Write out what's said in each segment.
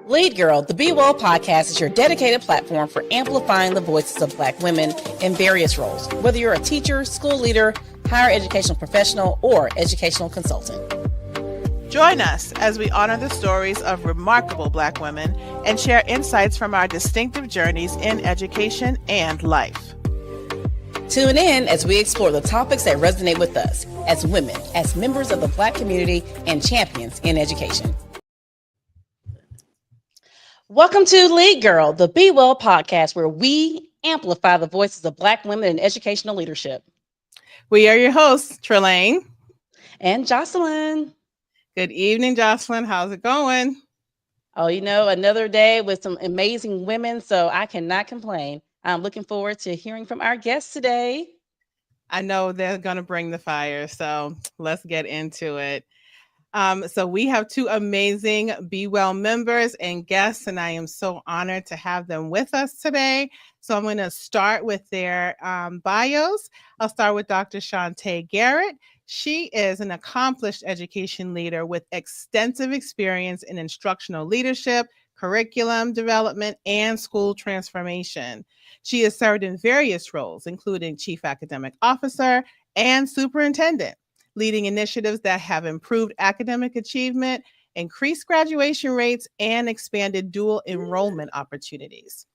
Lead Girl, the BWEL Podcast is your dedicated platform for amplifying the voices of Black women in various roles, whether you're a teacher, school leader, higher educational professional, or educational consultant. Join us as we honor the stories of remarkable Black women and share insights from our distinctive journeys in education and life. Tune in as we explore the topics that resonate with us as women, as members of the Black community, and champions in education. Welcome to Lead Girl, the BWEL Podcast, where we amplify the voices of Black women in educational leadership. We are your hosts, Trelane and Jocelyn. Good evening, Jocelyn. How's it going? Oh, another day with some amazing women, so I cannot complain. I'm looking forward to hearing from our guests today. I know they're going to bring the fire, so let's get into it. So we have two amazing BWEL members and guests, and I am so honored to have them with us today. So I'm going to start with their bios. I'll start with Dr. Shantae Garrett. She is an accomplished education leader with extensive experience in instructional leadership, curriculum development, and school transformation. She has served in various roles, including Chief Academic Officer and Superintendent, leading initiatives that have improved academic achievement, increased graduation rates, and expanded dual enrollment opportunities.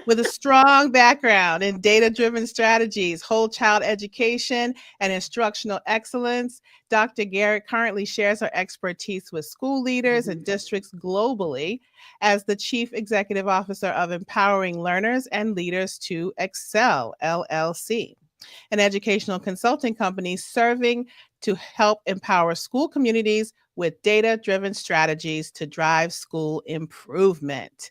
With a strong background in data-driven strategies, whole child education, and instructional excellence, Dr. Garrett currently shares her expertise with school leaders and districts globally as the Chief Executive Officer of Empowering Learners and Leaders to Excel, LLC, an educational consulting company serving to help empower school communities with data-driven strategies to drive school improvement.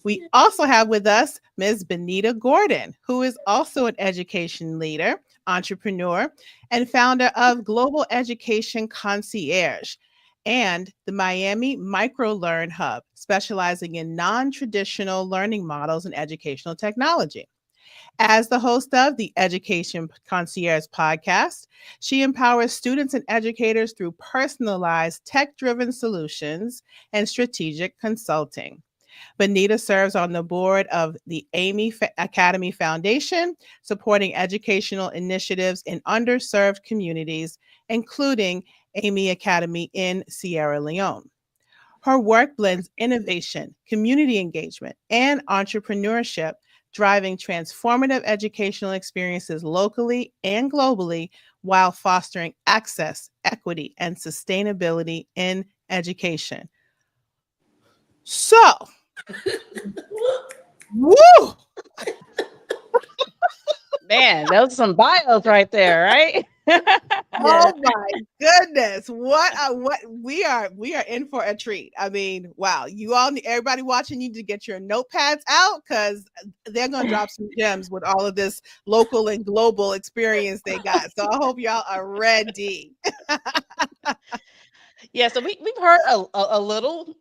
We also have with us Ms. Benita Gordon, who is also an education leader, entrepreneur, and founder of Global Education Concierge and the Miami Microlearn Hub, specializing in non-traditional learning models and educational technology. As the host of the Education Concierge podcast, she empowers students and educators through personalized tech-driven solutions and strategic consulting. Benita serves on the board of the Amy Academy Foundation, supporting educational initiatives in underserved communities, including Amy Academy in Sierra Leone. Her work blends innovation, community engagement, and entrepreneurship, driving transformative educational experiences locally and globally while fostering access, equity, and sustainability in education. So, woo! Man, those are some bios right there, right? Oh my goodness. What we are in for a treat. I mean, wow. Everybody watching, you need to get your notepads out because they're going to drop some gems with all of this local and global experience they got. So I hope y'all are ready. Yeah, so we've heard a little,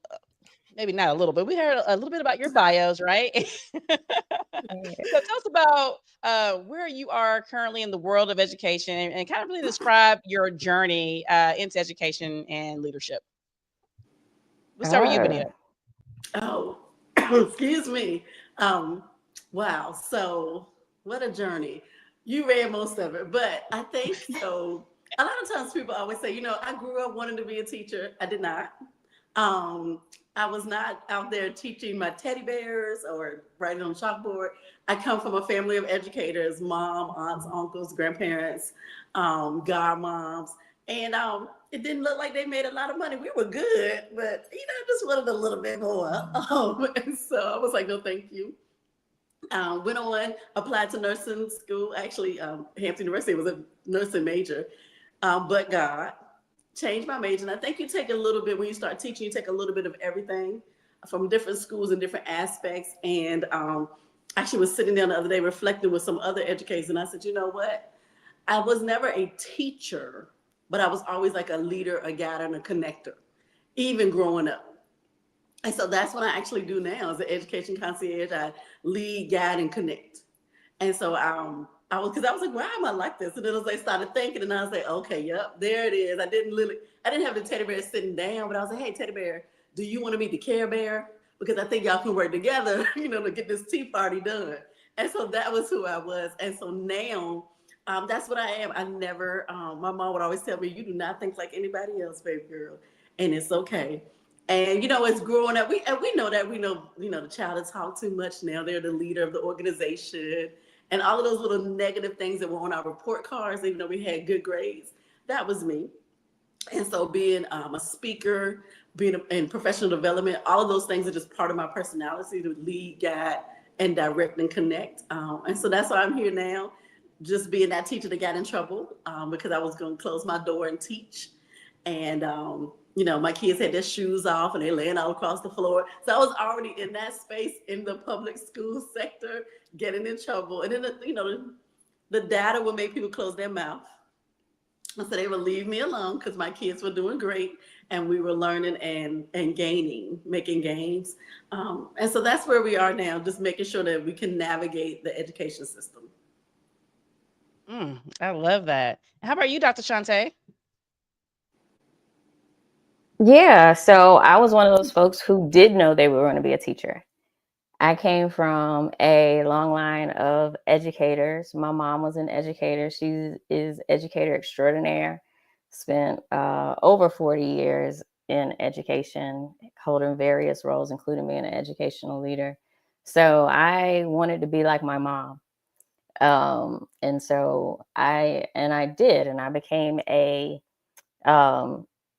maybe not a little, but we heard a little bit about your bios, right? So tell us about where you are currently in the world of education and kind of really describe your journey into education and leadership. We'll start with you, Benita. Oh, excuse me. Wow. So what a journey. You read most of it, but I think so. A lot of times people always say, I grew up wanting to be a teacher. I did not. I was not out there teaching my teddy bears or writing on chalkboard. I come from a family of educators, mom, aunts, uncles, grandparents, godmoms. And it didn't look like they made a lot of money. We were good, but I just wanted a little bit more. And so I was like, no, thank you. Went on, applied to nursing school. Actually, Hampton University was a nursing major, but God changed my major. And I think you take a little bit, when you start teaching, you take a little bit of everything from different schools and different aspects. And actually was sitting down the other day reflecting with some other educators. And I said, you know what? I was never a teacher, but I was always like a leader, a guide, and a connector, even growing up. And so that's what I actually do now as an education concierge. I lead, guide, and connect. And so I was like, why am I like this? And then as I started thinking, and I was like, okay, yep, there it is. I didn't have the teddy bear sitting down, but I was like, hey, teddy bear, do you want to be the Care Bear? because I think y'all can work together, to get this tea party done. And so that was who I was. And so now, that's what I am. I never, my mom would always tell me, you do not think like anybody else, baby girl. And it's okay. And, it's growing up. We know that. The child has talked too much now. They're the leader of the organization. And all of those little negative things that were on our report cards, even though we had good grades, that was me. And so being a speaker, being in professional development, all of those things are just part of my personality to lead, guide, and direct and connect. And so that's why I'm here now, just being that teacher that got in trouble because I was going to close my door and teach. And, my kids had their shoes off and they laying all across the floor. So I was already in that space in the public school sector, getting in trouble. And then, the data would make people close their mouth. So they would leave me alone because my kids were doing great and we were learning and gaining, making gains. And so that's where we are now, just making sure that we can navigate the education system. I love that. How about you, Dr. Shantae? Yeah, so I was one of those folks who did know they were going to be a teacher. I came from a long line of educators. My mom was an educator. She is educator extraordinaire, spent over 40 years in education, holding various roles, including being an educational leader. So I wanted to be like my mom. And so I did, and I became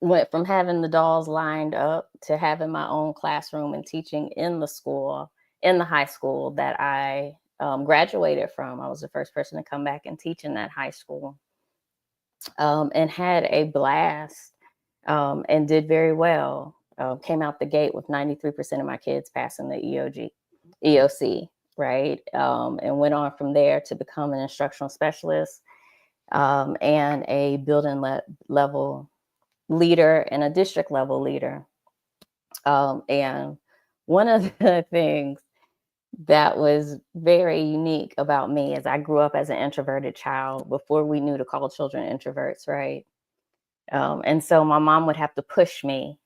went from having the dolls lined up to having my own classroom and teaching in the high school that I graduated from. I was the first person to come back and teach in that high school, and had a blast, and did very well. Came out the gate with 93% of my kids passing the EOC, right? And went on from there to become an instructional specialist, and a building level leader and a district level leader. And one of the things that was very unique about me is I grew up as an introverted child before we knew to call children introverts, right? And so my mom would have to push me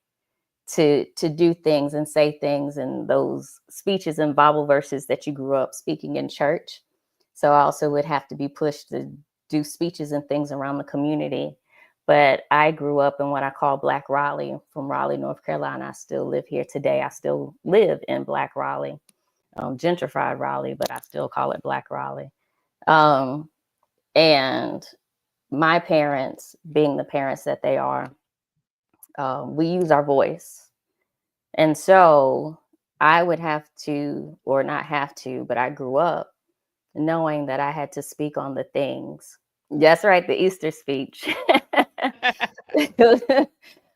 to do things and say things in those speeches and Bible verses that you grew up speaking in church. So I also would have to be pushed to do speeches and things around the community. But I grew up in what I call Black Raleigh, from Raleigh, North Carolina. I still live here today. I still live in Black Raleigh, gentrified Raleigh, but I still call it Black Raleigh. And my parents, being the parents that they are, we use our voice. And so I would have to, or not have to, but I grew up knowing that I had to speak on the things. That's right, the Easter speech.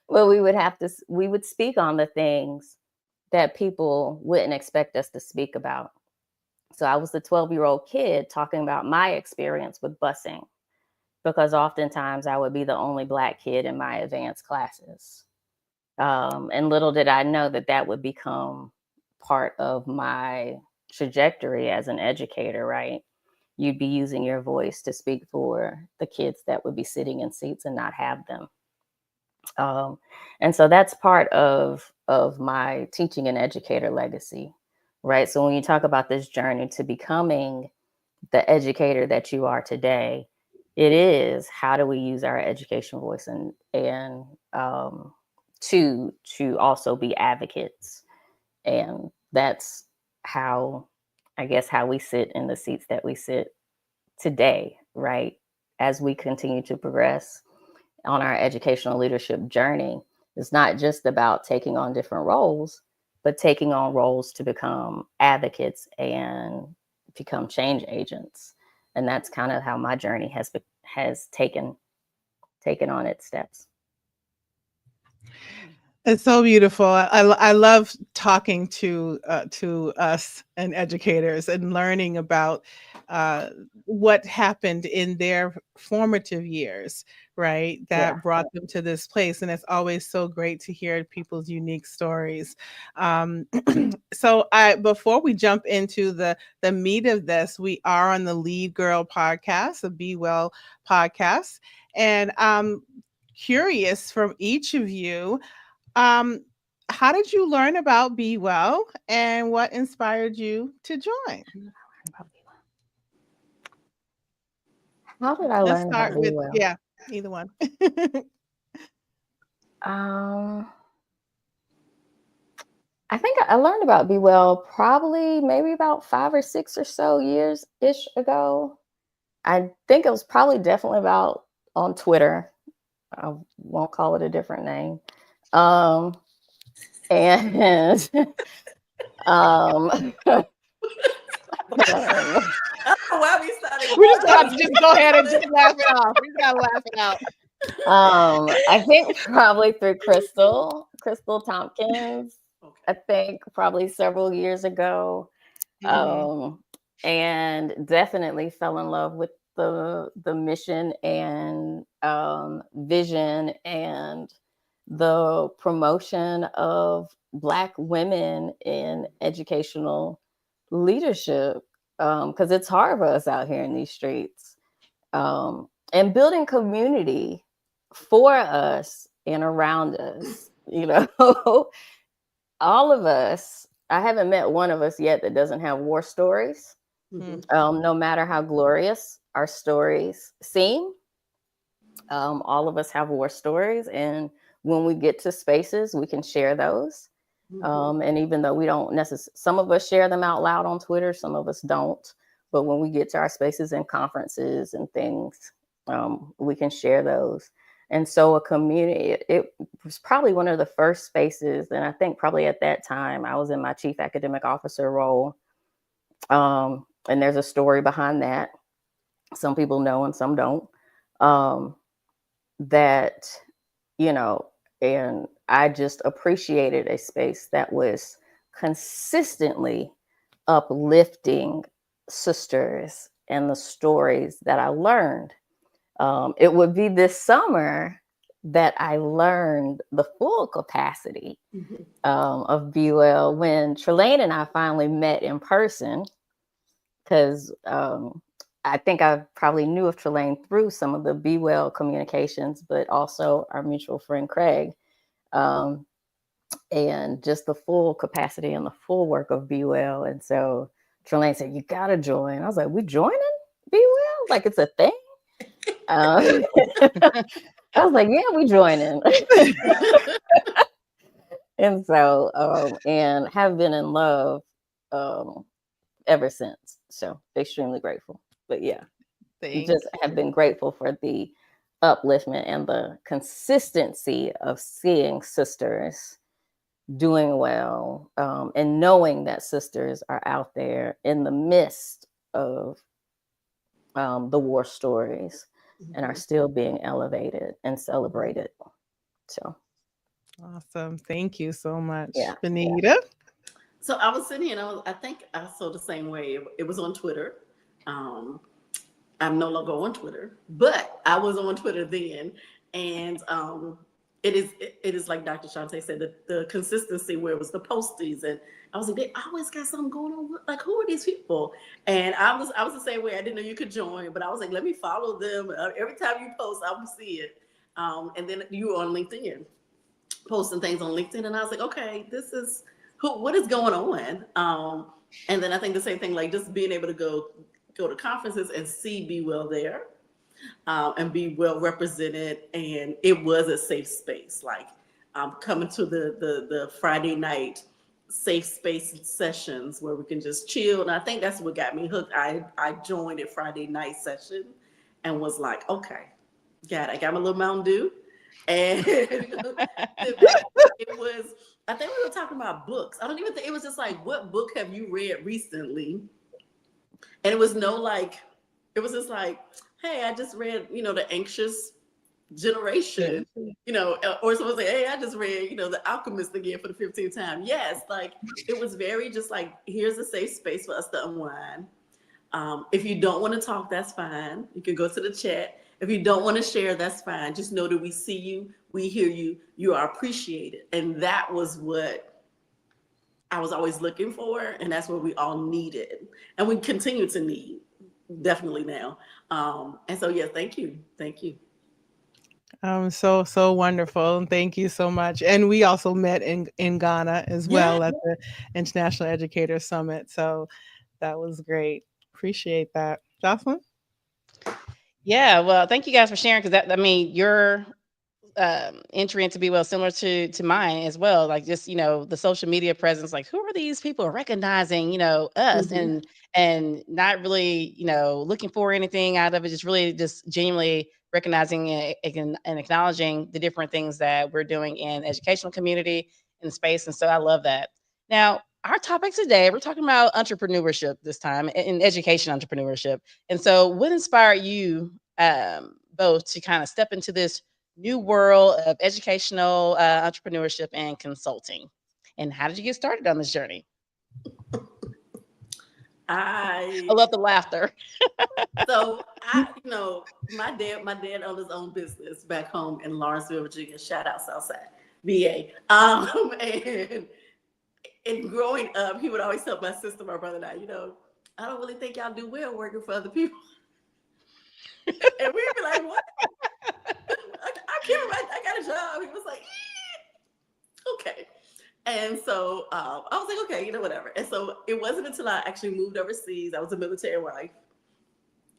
Well, we would speak on the things that people wouldn't expect us to speak about. So I was the 12-year-old kid talking about my experience with busing, because oftentimes I would be the only Black kid in my advanced classes. And little did I know that would become part of my trajectory as an educator, right? You'd be using your voice to speak for the kids that would be sitting in seats and not have them. And so that's part of my teaching and educator legacy, right? So when you talk about this journey to becoming the educator that you are today, it is, how do we use our education voice and to also be advocates? And that's how we sit in the seats that we sit today, right? As we continue to progress on our educational leadership journey, it's not just about taking on different roles, but taking on roles to become advocates and become change agents. And that's kind of how my journey has taken on its steps. It's so beautiful. I love talking to us and educators and learning about what happened in their formative years, right? That brought them to this place. And it's always so great to hear people's unique stories. So before we jump into the meat of this, we are on the Lead Girl podcast, the BWEL podcast. And I'm curious from each of you, how did you learn about BWEL and what inspired you to join? How did I Let's learn about start with, BWEL? yeah, either one. I think I learned about BWEL probably maybe about 5 or 6 or so years-ish ago. I think it was probably definitely about on Twitter. I won't call it a different name. And Why we started? We just got to just go ahead and just laugh it off. We got to laugh it out. I think probably through Crystal Tompkins. Okay. I think probably several years ago. And definitely fell in love with the mission and vision and the promotion of Black women in educational leadership, because it's hard for us out here in these streets, and building community for us and around us. All of us. I haven't met one of us yet that doesn't have war stories. No matter how glorious our stories seem, all of us have war stories, and when we get to spaces, we can share those. And even though we don't necessarily, some of us share them out loud on Twitter, some of us don't. But when we get to our spaces and conferences and things, we can share those. And so a community, it was probably one of the first spaces. And I think probably at that time, I was in my chief academic officer role. And there's a story behind that. Some people know and some don't. That, and I just appreciated a space that was consistently uplifting sisters and the stories that I learned. It would be this summer that I learned the full capacity of BWEL when Trelane and I finally met in person, because I think I probably knew of Trelane through some of the BWEL communications, but also our mutual friend Craig, and just the full capacity and the full work of BWEL. And so Trelane said, "You got to join." I was like, "We joining BWEL? Like it's a thing?" I was like, "Yeah, we joining." And so, and have been in love ever since. So extremely grateful. But yeah, just have been grateful for the upliftment and the consistency of seeing sisters doing well, and knowing that sisters are out there in the midst of the war stories and are still being elevated and celebrated. So awesome. Thank you so much. Yeah. Benita? So I was sitting here and I think I saw the same way. It was on Twitter. I'm no longer on Twitter, but I was on Twitter then. And it is like Dr. Shante said, the consistency where it was the posties. And I was like, they always got something going on. Like, who are these people? And I was the same way. I didn't know you could join, but I was like, let me follow them. Every time you post, I will see it. And then you were on LinkedIn, posting things on LinkedIn. And I was like, okay, this is what is going on? And then I think the same thing, like just being able to go to conferences and see BWEL there, and be well represented. And it was a safe space, like coming to the Friday night safe space sessions where we can just chill. And I think that's what got me hooked. I joined a Friday night session and was like, okay, I got my little Mountain Dew. And it was, I think we were talking about books. I don't even think, it was just like, what book have you read recently? And it was it was just like, hey, I just read, The Anxious Generation, or someone say, hey, I just read, The Alchemist again for the 15th time. Yes, like it was very just like, here's a safe space for us to unwind. If you don't want to talk, that's fine. You can go to the chat. If you don't want to share, that's fine. Just know that we see you, we hear you, you are appreciated. And that was what I was always looking for. And that's what we all needed. And we continue to need, definitely now. And so, yeah, thank you. Thank you. So wonderful. And thank you so much. And we also met in Ghana as Yeah. well at the International Educator Summit. So that was great. Appreciate that. Jocelyn? Yeah, well, thank you guys for sharing because I mean, your entry into Be Well similar to mine as well. Like just the social media presence. Like who are these people recognizing us Mhm. and not really looking for anything out of it. Just really just genuinely recognizing and acknowledging the different things that we're doing in the educational community in space. And so I love that. Now. Our topic today, we're talking about entrepreneurship this time in education entrepreneurship. And so, what inspired you both to kind of step into this new world of educational entrepreneurship and consulting? And how did you get started on this journey? I I love the laughter. so my dad owned his own business back home in Lawrenceville, Virginia. Shout out Southside, VA. And growing up, he would always tell my sister, my brother, and I don't really think y'all do well working for other people. And we'd be like, what? I can't remember. I got a job. He was like, okay. And so I was like, okay, whatever. And so it wasn't until I actually moved overseas. I was a military wife,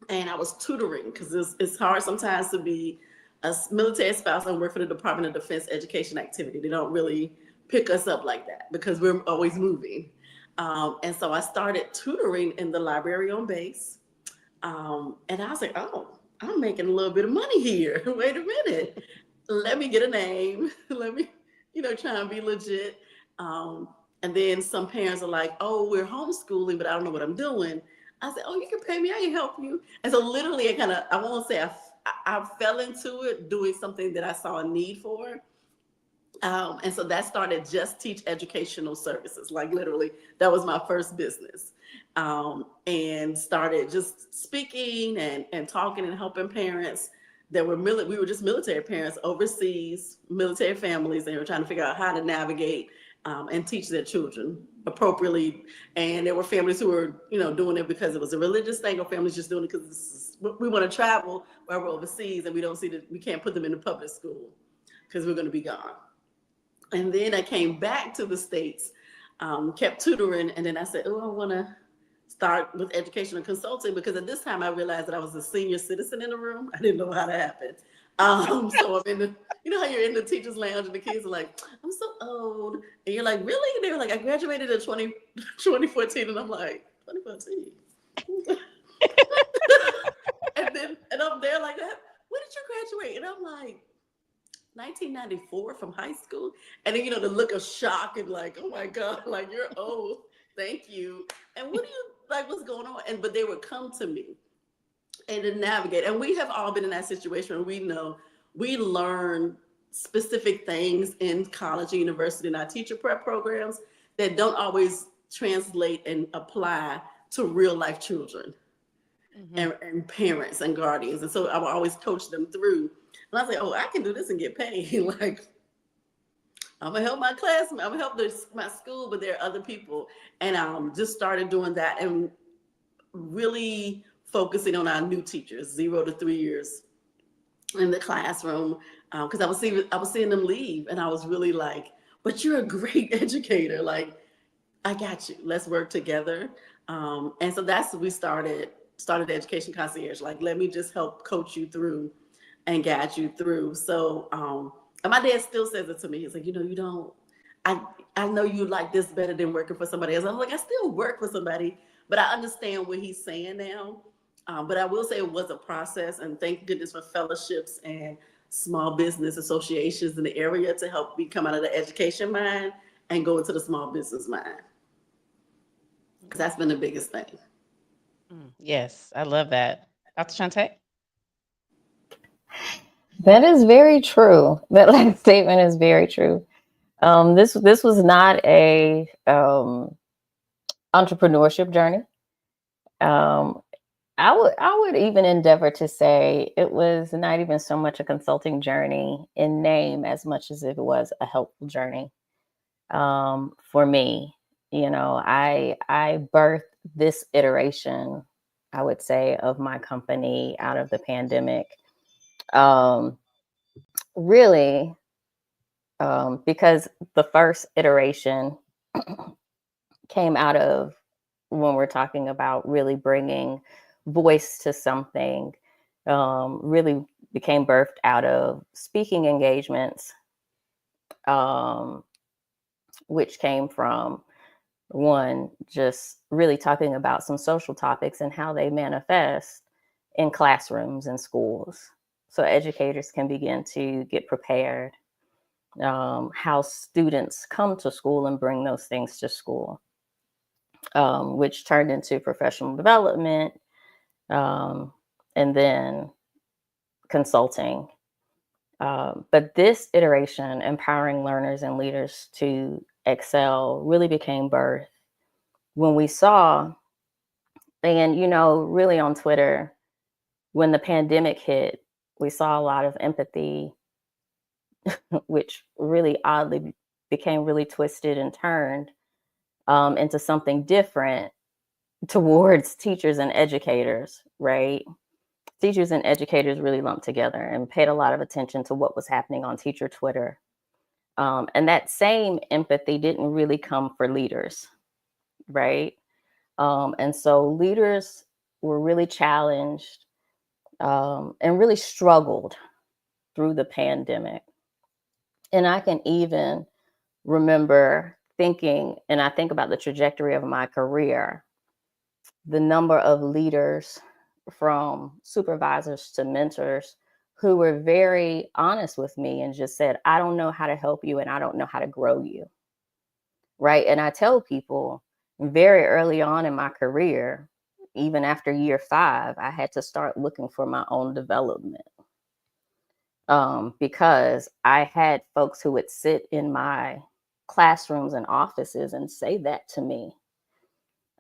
and I was tutoring because it's hard sometimes to be a military spouse and work for the Department of Defense education activity. They don't really pick us up like that because we're always moving. And so I started tutoring in the library on base. And I was like, oh, I'm making a little bit of money here. Wait a minute. Let me get a name. Let me, try and be legit. And then some parents are like, oh, we're homeschooling, but I don't know what I'm doing. I said, oh, you can pay me. I can help you. And so literally I won't say I fell into it doing something that I saw a need for. And so that started Just Teach Educational Services. Like literally, that was my first business. And started just speaking and talking and helping parents that were we were just military parents overseas, military families, and they were trying to figure out how to navigate and teach their children appropriately. And there were families who were, doing it because it was a religious thing, or families just doing it because we want to travel while we're overseas and we don't see that we can't put them in the public school because we're going to be gone. And then I came back to the States, kept tutoring, and then I said, oh, I want to start with educational consulting because at this time I realized that I was a senior citizen in the room. I didn't know how that happened. So I'm in how you're in the teacher's lounge and the kids are like, I'm so old. And you're like, really? And they were like, I graduated in 2014. And I'm like, 2014? and I'm there like that. When did you graduate? And I'm like, 1994 from high school. And then, the look of shock and like, oh my God, like you're old. Thank you. And what do you like, what's going on? But they would come to me and to navigate. And we have all been in that situation where we know we learn specific things in college and university in our teacher prep programs that don't always translate and apply to real life children. Mm-hmm. and parents and guardians. And so I would always coach them through. And I was like, oh, I can do this and get paid. Like, I'm going to help my classmates. I'm going to help my school, but there are other people. And just started doing that and really focusing on our new teachers, 0 to 3 years in the classroom. Because I was seeing them leave. And I was really like, but you're a great educator. Like, I got you. Let's work together. And so that's what we started the Education Concierge. Like, let me just help coach you through and guide you through. So, and my dad still says it to me. He's like, you don't, I know you like this better than working for somebody else. I'm like, I still work for somebody, but I understand what he's saying now. But I will say it was a process, and thank goodness for fellowships and small business associations in the area to help me come out of the education mind and go into the small business mind. Because that's been the biggest thing. Yes, I love that. Dr. Shante? That is very true. That last statement is very true. This was not a entrepreneurship journey. I would even endeavor to say it was not even so much a consulting journey in name as much as it was a helpful journey for me. I birthed this iteration, I would say, of my company out of the pandemic. really, because the first iteration came out of when we're talking about really bringing voice to something, really became birthed out of speaking engagements, which came from one, just really talking about some social topics and how they manifest in classrooms and schools. So educators can begin to get prepared, how students come to school and bring those things to school, which turned into professional development, and then consulting. But this iteration, empowering learners and leaders to excel, really became birth when we saw, and really on Twitter, when the pandemic hit, we saw a lot of empathy, which really oddly became really twisted and turned into something different towards teachers and educators, right? Teachers and educators really lumped together and paid a lot of attention to what was happening on teacher Twitter. And that same empathy didn't really come for leaders, right? And so leaders were really challenged and really struggled through the pandemic. And I can even remember thinking, and I think about the trajectory of my career, the number of leaders, from supervisors to mentors, who were very honest with me and just said, I don't know how to help you and I don't know how to grow you. Right. And I tell people very early on in my career, even after year 5, I had to start looking for my own development, because I had folks who would sit in my classrooms and offices and say that to me.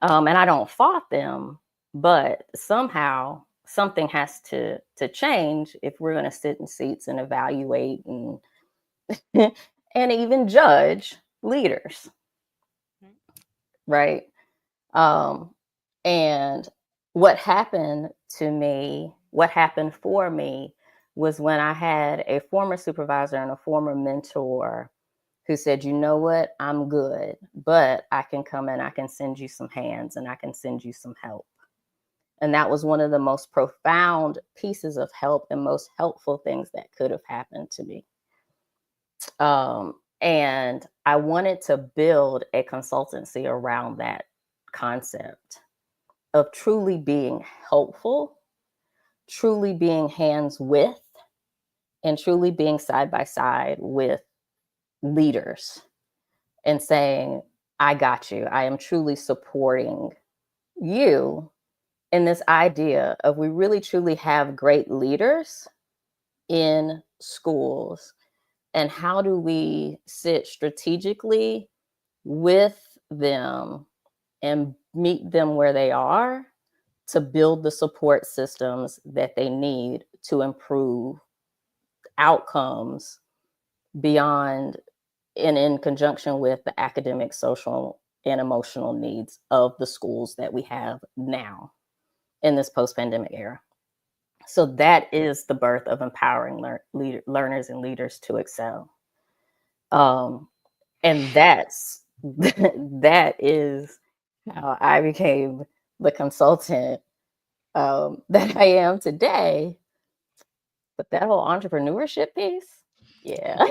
And I don't fault them, but somehow something has to change if we're going to sit in seats and evaluate and and even judge leaders, right? And what happened for me was when I had a former supervisor and a former mentor who said, you know what, I'm good, but I can come and I can send you some hands and I can send you some help. And that was one of the most profound pieces of help and most helpful things that could have happened to me. And I wanted to build a consultancy around that concept of truly being helpful, truly being hands with, and truly being side by side with leaders and saying, I got you. I am truly supporting you in this idea of, we really truly have great leaders in schools, and how do we sit strategically with them and meet them where they are to build the support systems that they need to improve outcomes beyond and in conjunction with the academic, social, and emotional needs of the schools that we have now in this post-pandemic era. So that is the birth of empowering learners and leaders to excel. And that is how I became the consultant that I am today. But that whole entrepreneurship piece, yeah.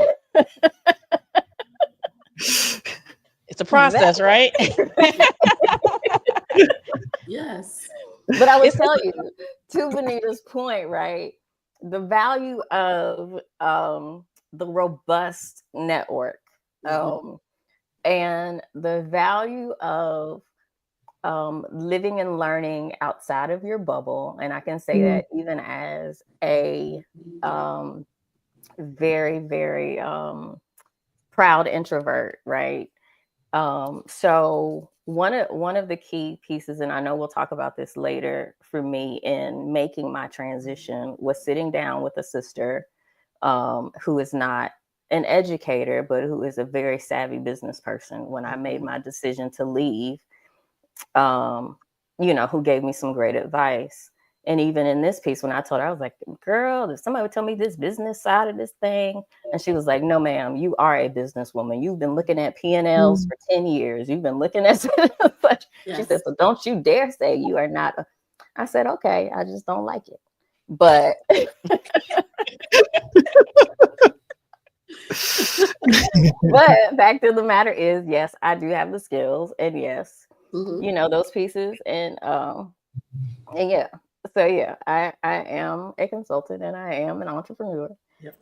It's a process, right? Yes. But I would tell you, to Benita's point, right? The value of the robust network, and the value of living and learning outside of your bubble. And I can say that even as a very, very proud introvert, right? So one of the key pieces, and I know we'll talk about this later, for me in making my transition, was sitting down with a sister who is not an educator, but who is a very savvy business person. When I made my decision to leave, who gave me some great advice. And even in this piece, when I told her, I was like, girl, if somebody would tell me this business side of this thing. And she was like, no, ma'am, you are a businesswoman. You've been looking at P&Ls for 10 years. You've been looking at such. She said, so don't you dare say you are not. I said, okay, I just don't like it. But but fact of the matter is, yes, I do have the skills, and yes, you know, those pieces, and yeah. So yeah, I am a consultant and I am an entrepreneur. Yep.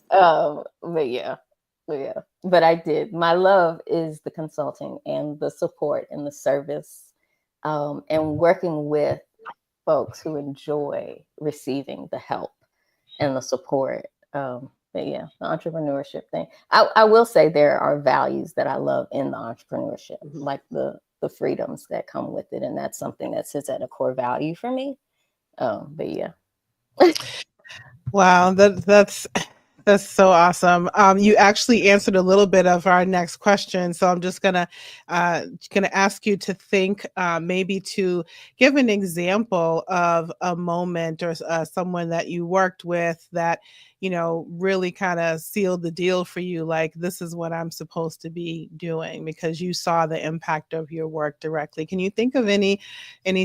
But I did. My love is the consulting and the support and the service, and working with folks who enjoy receiving the help and the support. But yeah, the entrepreneurship thing. I will say there are values that I love in the entrepreneurship, like the freedoms that come with it, and that's something that sits at a core value for me. But yeah. Wow, that's so awesome. You actually answered a little bit of our next question, so I'm just gonna ask you to think, maybe to give an example of a moment or someone that you worked with that, you know, really kind of sealed the deal for you. Like, this is what I'm supposed to be doing, because you saw the impact of your work directly. Can you think of any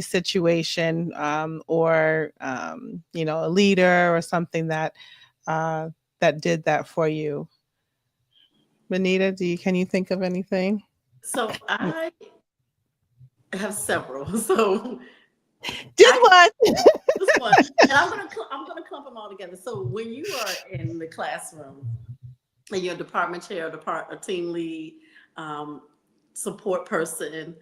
situation, or you know, a leader or something that did that for you? Benita, can you think of anything? So I have several. So just one. Just one. And I'm gonna clump them all together. So when you are in the classroom and you're a department chair, a team lead, support person,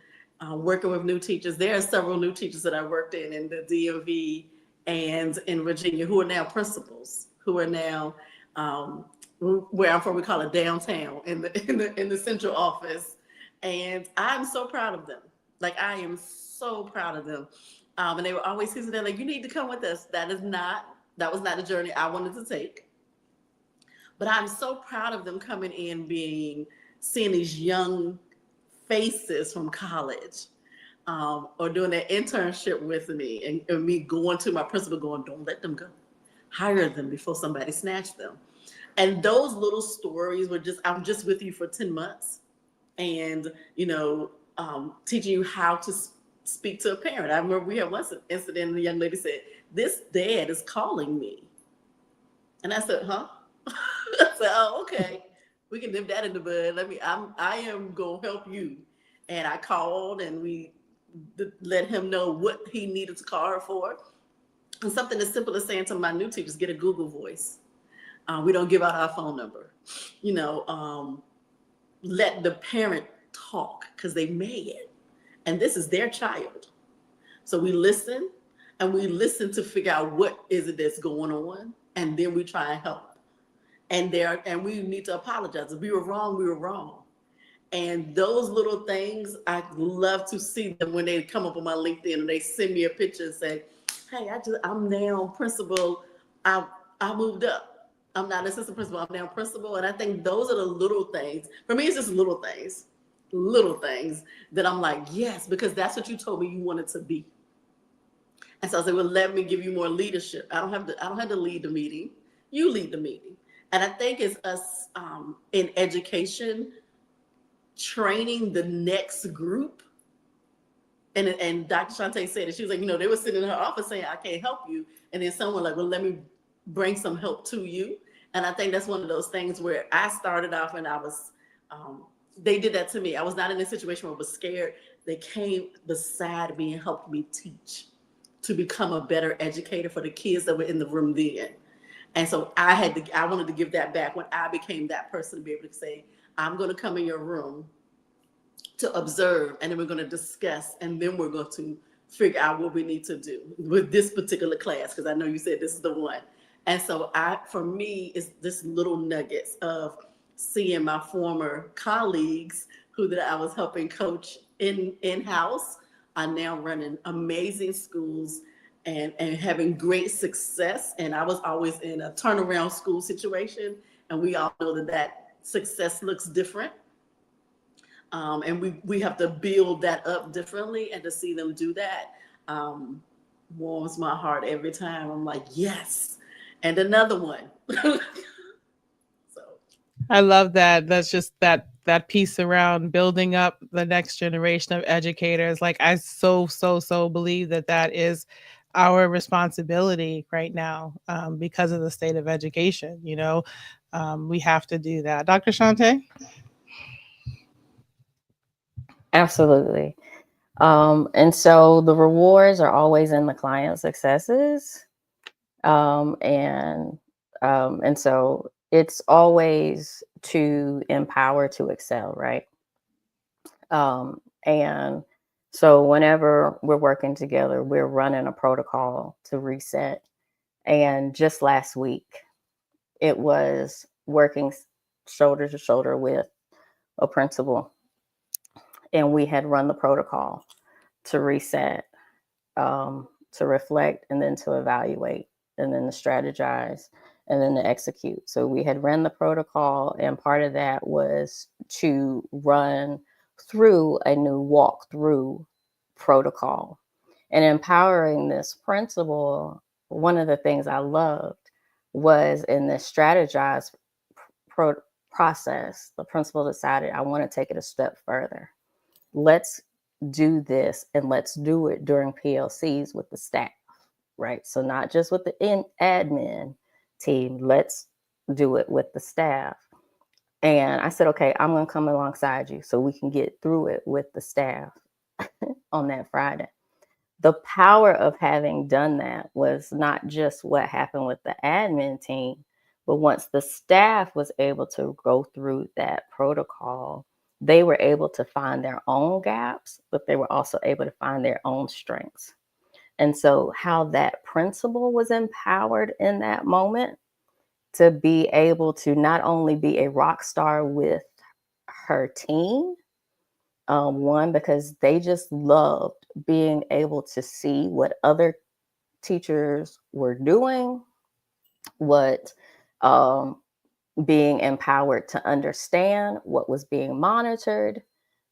working with new teachers, there are several new teachers that I worked in the DMV and in Virginia who are now principals, who are now where I'm from, we call it downtown in the central office. And I'm so proud of them. Like, I am so proud of them. And they were always saying, they're like, you need to come with us. That was not the journey I wanted to take. But I'm so proud of them coming in, seeing these young faces from college, or doing their internship with me, and me going to my principal going, don't let them go. Hire them before somebody snatched them. And those little stories were I'm just with you for 10 months. And, you know, teaching you how to speak to a parent. I remember we had one incident, and the young lady said, this dad is calling me. And I said, huh? I said, oh, okay. We can nip that in the bud. I am going to help you. And I called, and we let him know what he needed to call her for. And something as simple as saying to my new teachers, get a Google Voice. We don't give out our phone number. You know, let the parent talk, because they mad. And this is their child. So we listen, and we listen to figure out what is it that's going on. And then we try and help. And we need to apologize. If we were wrong, we were wrong. And those little things, I love to see them when they come up on my LinkedIn and they send me a picture and say, hey, I'm now principal. I moved up. I'm not assistant principal. I'm now principal. And I think those are the little things. For me, it's just little things that I'm like, yes, because that's what you told me you wanted to be. And so I said, well, let me give you more leadership. I don't have to lead the meeting. You lead the meeting. And I think it's us in education training the next group. And Dr. Shantae said it. She was like, you know, they were sitting in her office saying, I can't help you. And then someone like, well, let me bring some help to you. And I think that's one of those things where I started off and I was, they did that to me. I was not in a situation where I was scared. They came beside me and helped me teach to become a better educator for the kids that were in the room then. And so I wanted to give that back when I became that person, to be able to say, I'm going to come in your room to observe, and then we're going to discuss, and then we're going to figure out what we need to do with this particular class, because I know you said this is the one. And so for me, it's this little nuggets of seeing my former colleagues that I was helping coach in-house are now running amazing schools and having great success. And I was always in a turnaround school situation, and we all know that success looks different. And we have to build that up differently, and to see them do that. warms my heart every time. I'm like, yes, and another one. So I love that. That's just that piece around building up the next generation of educators. Like I so believe that that is our responsibility right now, because of the state of education. We have to do that. Dr. Shante? Absolutely. And so the rewards are always in the client successes. And so it's always to empower to excel, right? And so whenever we're working together, we're running a protocol to reset. And just last week, it was working shoulder to shoulder with a principal, and we had run the protocol to reset, to reflect, and then to evaluate, and then to strategize, and then to execute. So we had run the protocol, and part of that was to run through a new walkthrough protocol. And empowering this principal, one of the things I loved was in this strategized process, the principal decided, I want to take it a step further. Let's do this, and let's do it during PLCs with the staff, right? So not just with the admin team, let's do it with the staff. And I said, okay, I'm going to come alongside you so we can get through it with the staff on that Friday. The power of having done that was not just what happened with the admin team, but once the staff was able to go through that protocol, they were able to find their own gaps, but they were also able to find their own strengths. And so how that principal was empowered in that moment to be able to not only be a rock star with her team, one, because they just loved being able to see what other teachers were doing, what being empowered to understand what was being monitored,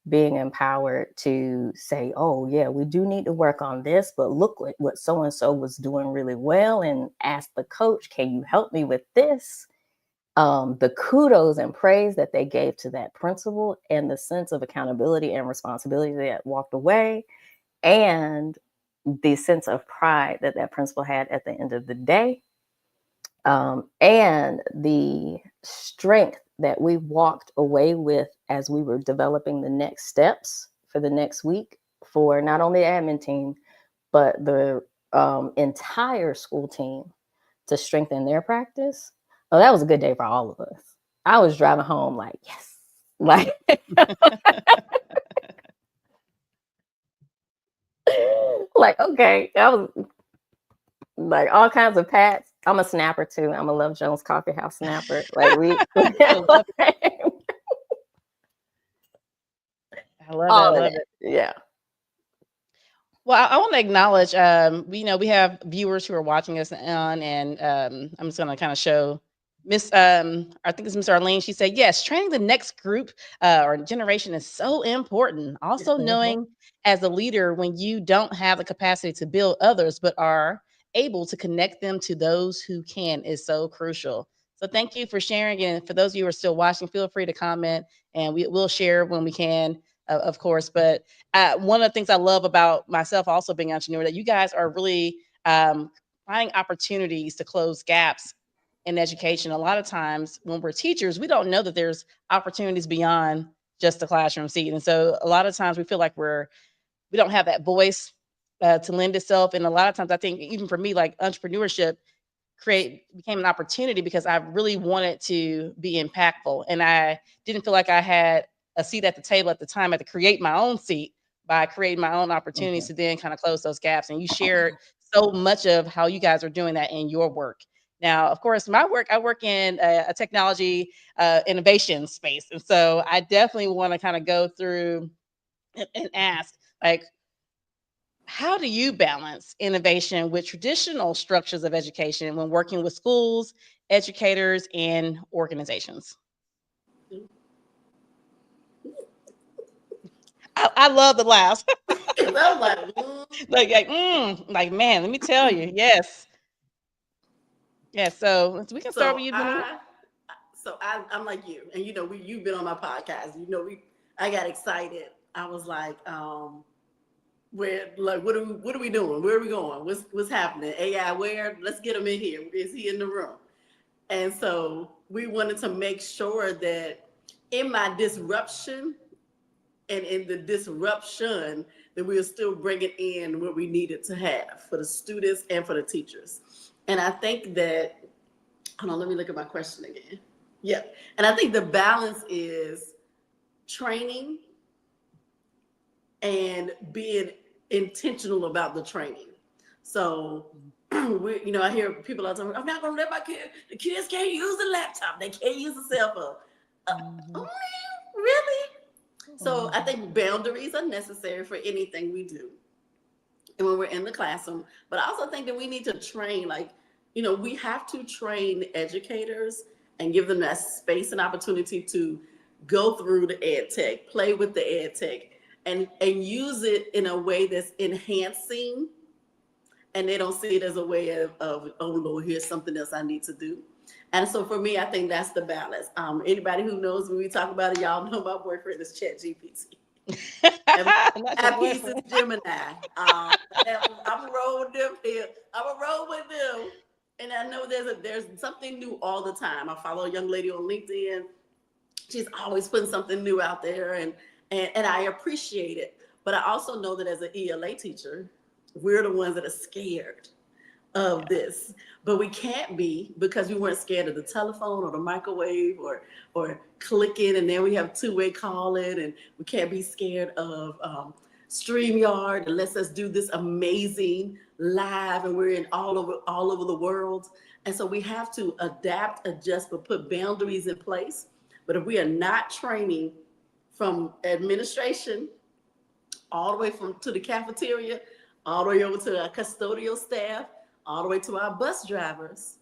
being empowered to say, oh yeah, we do need to work on this, but look what so-and-so was doing really well, and ask the coach, can you help me with this? The kudos and praise that they gave to that principal, and the sense of accountability and responsibility that walked away, and the sense of pride that that principal had at the end of the day, and the strength that we walked away with as we were developing the next steps for the next week for not only the admin team, but the entire school team to strengthen their practice. Oh, that was a good day for all of us. I was driving home like, yes, like, like, okay, that was like all kinds of pats. I'm a snapper too. I'm a Love Jones Coffee House snapper. Like I love it. I love it. Yeah. Well, I want to acknowledge, we have viewers who are watching us on, and I'm just going to kind of show Miss, I think it's Miss Arlene. She said, yes, training the next group or generation is so important. Also, knowing as a leader when you don't have the capacity to build others, but are able to connect them to those who can, is so crucial. So thank you for sharing. And for those of you who are still watching, feel free to comment, and will share when we can, of course. But one of the things I love about myself also being an entrepreneur, that you guys are really finding opportunities to close gaps in education. A lot of times when we're teachers, we don't know that there's opportunities beyond just the classroom seat. And so a lot of times we feel like we don't have that voice to lend itself. And a lot of times I think even for me, like entrepreneurship became an opportunity because I really wanted to be impactful. And I didn't feel like I had a seat at the table at the time. I had to create my own seat by creating my own opportunities to then kind of close those gaps. And you shared so much of how you guys are doing that in your work. Now, of course, my work, I work in a technology innovation space. And so I definitely want to kind of go through and ask, like, how do you balance innovation with traditional structures of education when working with schools, educators, and organizations? I love the laughs. I'm like, like man, let me tell you, yes. Yeah, so we can start So with you, Benita. I'm like you, and you've been on my podcast. I got excited. I was like, what are we doing? Where are we going? What's happening? AI, where? Let's get him in here. Is he in the room? And so we wanted to make sure that in my disruption and in the disruption, that we were still bringing in what we needed to have for the students and for the teachers. And I think that, hold on, let me look at my question again. Yeah. And I think the balance is training and being intentional about the training. So, I hear people all the time, I'm not going to let the kids can't use the laptop. They can't use the cell phone. Really? So I think boundaries are necessary for anything we do. And when we're in the classroom, but I also think that we need to train, we have to train educators and give them that space and opportunity to go through the ed tech, play with the ed tech, and use it in a way that's enhancing, and they don't see it as a way of oh Lord, here's something else I need to do. And so for me, I think that's the balance. Anybody who knows when we talk about it, y'all know my boyfriend is ChatGPT. My piece is Gemini. I'm rolling with them here. I'm a roll with them. And I know there's something new all the time. I follow a young lady on LinkedIn. She's always putting something new out there, and I appreciate it. But I also know that as an ELA teacher, we're the ones that are scared of this. But we can't be, because we weren't scared of the telephone or the microwave or clicking, and then we have two-way calling, and we can't be scared of StreamYard that lets us do this amazing live, and we're in all over the world. And so we have to adapt, adjust, but put boundaries in place. But if we are not training from administration all the way to the cafeteria, all the way over to our custodial staff, all the way to our bus drivers,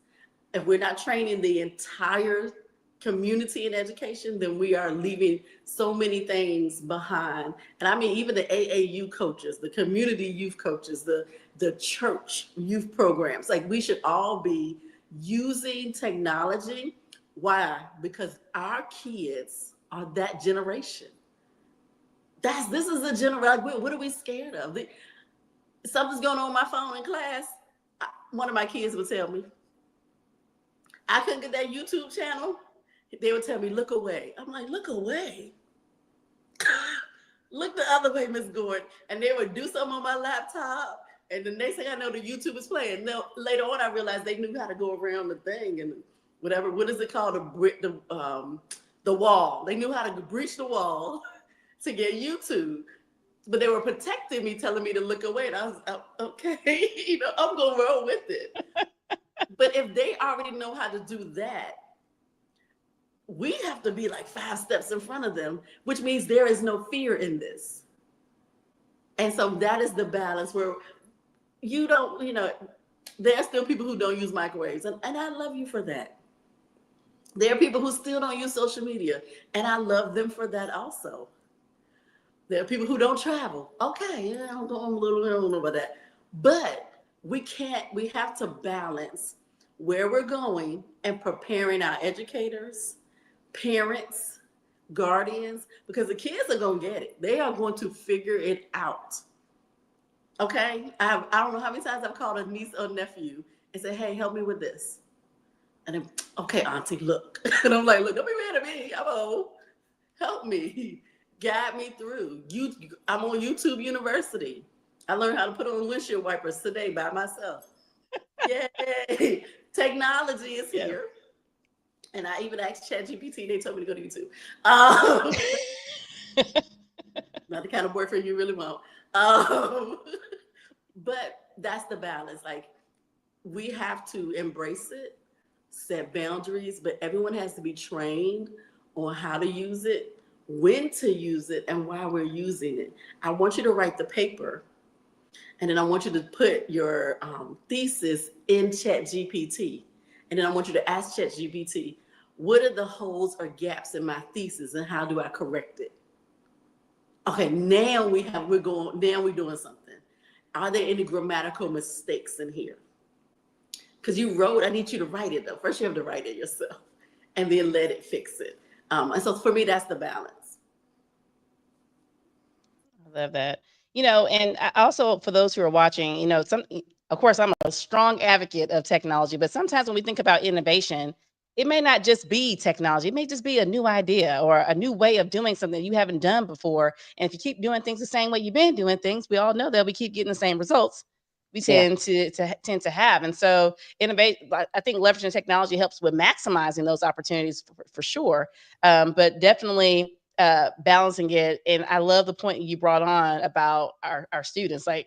if we're not training the entire community in education, then we are leaving so many things behind. And I mean, even the AAU coaches, the community youth coaches, the church youth programs, we should all be using technology. Why? Because our kids are that generation. This is a generation. What are we scared of? Something's going on my phone in class. One of my kids would tell me, I couldn't get that YouTube channel. They would tell me, look away. I'm like, look away. Look the other way, Miss Gordon. And they would do something on my laptop. And the next thing I know, the YouTube is playing. Now, later on, I realized they knew how to go around the thing and whatever. What is it called? The wall. They knew how to breach the wall to get YouTube. But they were protecting me, telling me to look away. And I was, okay, I'm going to roll with it. But if they already know how to do that, we have to be 5 steps in front of them, which means there is no fear in this. And so that is the balance where you don't, there are still people who don't use microwaves. And I love you for that. There are people who still don't use social media. And I love them for that also. There are people who don't travel. Okay, I don't know about that. But we have to balance where we're going and preparing our educators, parents, guardians, because the kids are going to get it. They are going to figure it out. Okay? I don't know how many times I've called a niece or nephew and said, hey, help me with this. And then, okay, auntie, look. And I'm like, look, don't be mad at me. I'm old. Help me. Guide me through. I'm on YouTube University. I learned how to put on windshield wipers today by myself. Yay! Technology is here. And I even asked ChatGPT. They told me to go to YouTube. Not the kind of boyfriend you really want. But that's the balance. We have to embrace it, set boundaries, but everyone has to be trained on how to use it, when to use it, and why we're using it. I want you to write the paper, and then I want you to put your thesis in ChatGPT, and then I want you to ask ChatGPT, what are the holes or gaps in my thesis, and how do I correct it? Okay, now we're doing something. are there any grammatical mistakes in here? Because you wrote, I need you to write it though. First you have to write it yourself and then let it fix it. And so for me, that's the balance. I love that. And also for those who are watching, of course, I'm a strong advocate of technology, but sometimes when we think about innovation, it may not just be technology. It may just be a new idea or a new way of doing something you haven't done before. And if you keep doing things the same way you've been doing things, we all know that we keep getting the same results we tend to have. And so innovate, I think leveraging technology helps with maximizing those opportunities for sure. But definitely balancing it. And I love the point you brought on about our students. Like,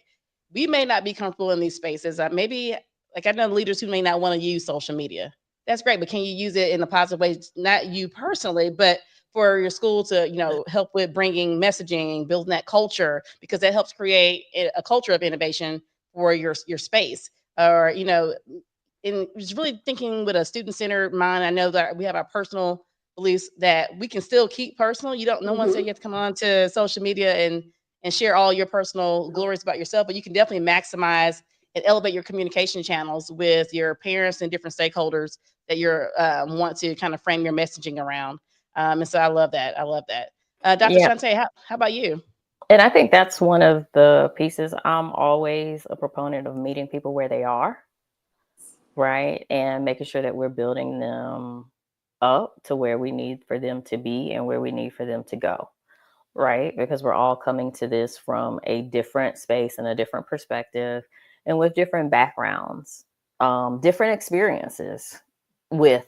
we may not be comfortable in these spaces. Maybe, like, I know leaders who may not want to use social media. That's great, but can you use it in a positive way? Not you personally, but for your school to, help with bringing messaging, building that culture, because that helps create a culture of innovation for your space. Or, in just really thinking with a student-centered mind. I know that we have our personal beliefs that we can still keep personal. No one said you have to come on to social media and share all your personal glories about yourself, but you can definitely maximize and elevate your communication channels with your parents and different stakeholders that you're want to kind of frame your messaging around. And so I love that. Dr. Shante, how about you? And I think that's one of the pieces. I'm always a proponent of meeting people where they are, right? And making sure that we're building them up to where we need for them to be and where we need for them to go, right? Because we're all coming to this from a different space and a different perspective and with different backgrounds, different experiences with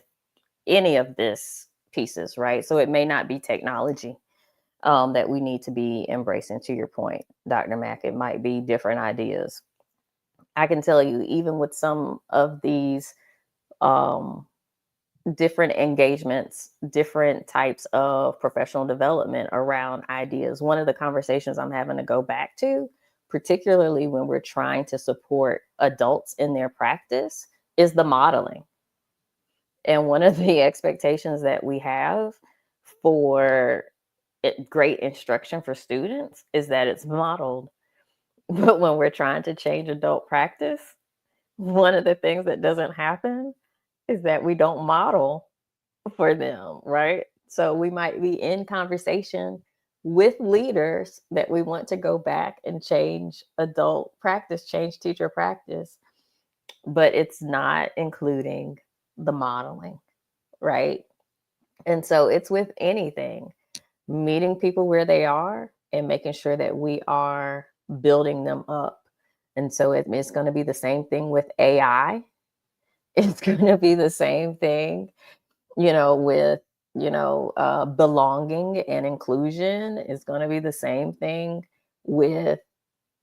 any of this pieces, right? So it may not be technology that we need to be embracing, to your point, Dr. Mack. It might be different ideas. I can tell you, even with some of these different engagements, different types of professional development around ideas, one of the conversations I'm having to go back to, particularly when we're trying to support adults in their practice, is the modeling. And one of the expectations that we have for great instruction for students is that it's modeled. But when we're trying to change adult practice, one of the things that doesn't happen is that we don't model for them, right? So we might be in conversation with leaders that we want to go back and change adult practice, change teacher practice, but it's not including the modeling, right? And so it's with anything, meeting people where they are and making sure that we are building them up. And so it's going to be the same thing with AI. It's going to be the same thing, with, belonging and inclusion. It's going to be the same thing with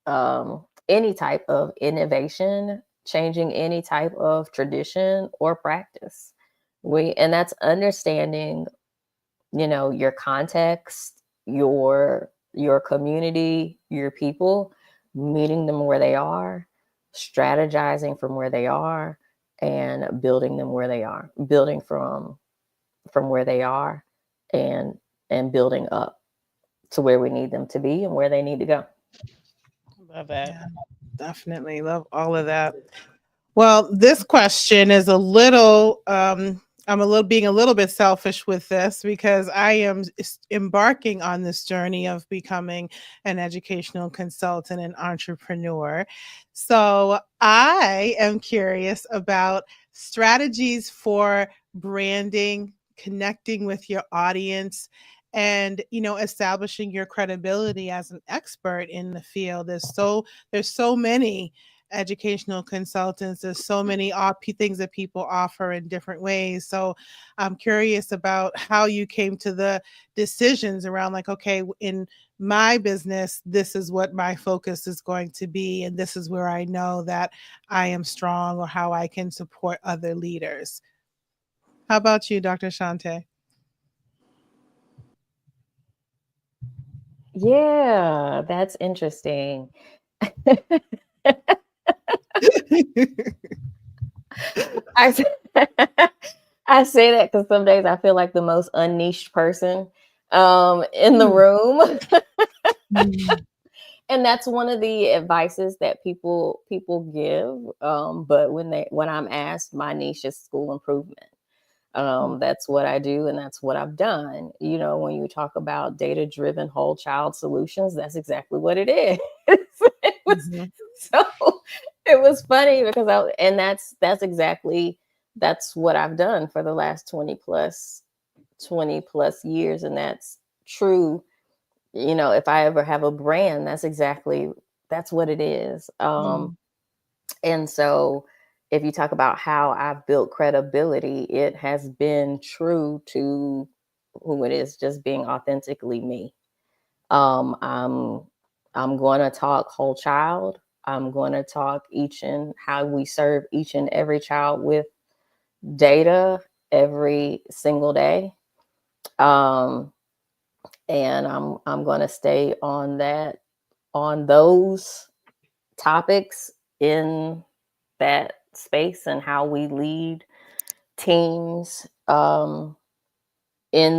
any type of innovation, changing any type of tradition or practice. And that's understanding, your context, your community, your people, meeting them where they are, strategizing from where they are, and building them where they are, building from where they are, and building up to where we need them to be and where they need to go. Love that. Yeah, definitely love all of that. Well, this question is I'm being a little bit selfish with this because I am embarking on this journey of becoming an educational consultant and entrepreneur. So I am curious about strategies for branding, connecting with your audience, and establishing your credibility as an expert in the field. There's so many educational consultants. There's so many things that people offer in different ways. So I'm curious about how you came to the decisions around, like, okay, in my business, this is what my focus is going to be, and this is where I know that I am strong, or how I can support other leaders. How about you, Dr. Shante? Yeah, that's interesting. I say that because some days I feel like the most unniched person in the room. And that's one of the advices that people give. But when I'm asked, my niche is school improvement. That's what I do, and that's what I've done. You know, when you talk about data-driven whole child solutions, that's exactly what it is. It was, so it was funny because that's what I've done for the last 20 plus years, and that's true. You know, if I ever have a brand, that's what it is. And so if you talk about how I've built credibility, it has been true to who it is, just being authentically me. I'm going to talk whole child. I'm going to talk how we serve each and every child with data every single day. And I'm going to stay on those topics in that space and how we lead teams in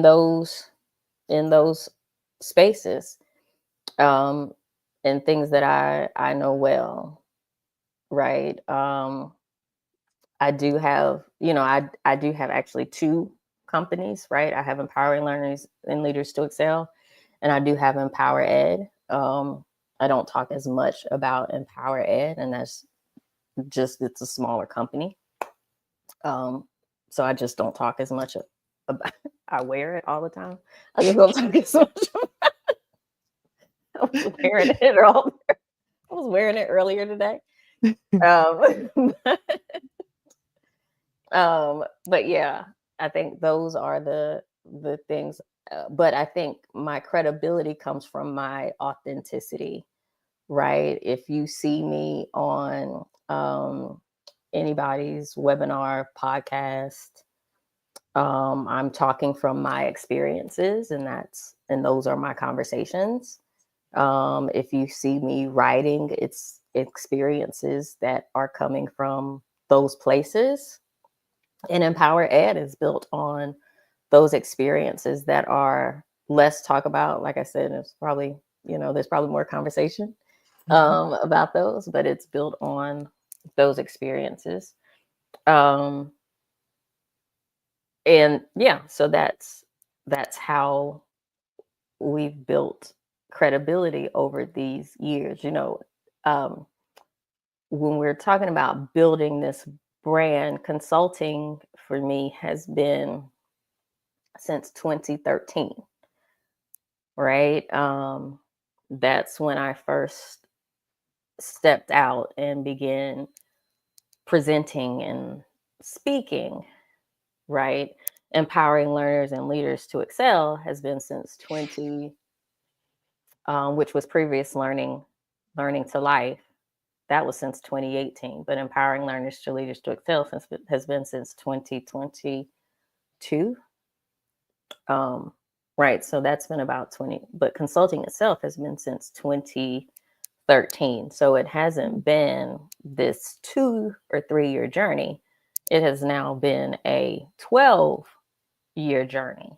those spaces, and things that I know well, right? I do have, I do have actually 2 companies, right? I have Empowering Learners and Leaders to Excel, and I do have Empower Ed. I don't talk as much about Empower Ed, and that's just, it's a smaller company. So I just don't talk as much about. I wear it all the time. I just don't talk as much about it. I was wearing it earlier today. But yeah, I think those are the things. But I think my credibility comes from my authenticity, right? If you see me on anybody's webinar, podcast, I'm talking from my experiences, and those are my conversations. If you see me writing, it's experiences that are coming from those places. And Empower Ed is built on those experiences that are less talk about. Like I said, it's probably, there's probably more conversation about those, but it's built on those experiences. And yeah, so that's how we've built credibility over these years. When we're talking about building this brand, consulting for me has been since 2013, right? That's when I first stepped out and began presenting and speaking, right? Empowering Learners and Leaders to Excel has been since which was previous Learning to Life. That was since 2018, but Empowering Learners to Leaders to Excel has been since 2022. Right, so that's been about 20, but consulting itself has been since 2013. So it hasn't been this 2 or 3 year journey. It has now been a 12-year journey,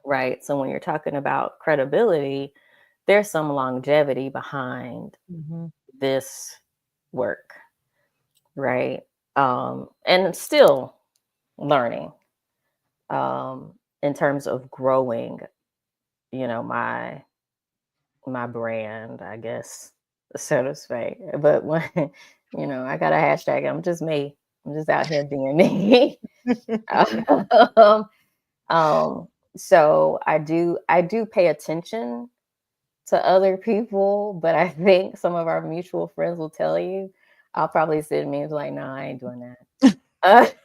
right? So when you're talking about credibility, there's some longevity behind this work, right? And still learning in terms of growing, my brand, I guess, so to speak. But when, I got a hashtag, I'm just me. I'm just out here being me. So I do pay attention to other people, but I think some of our mutual friends will tell you, I'll probably send memes like, no, I ain't doing that.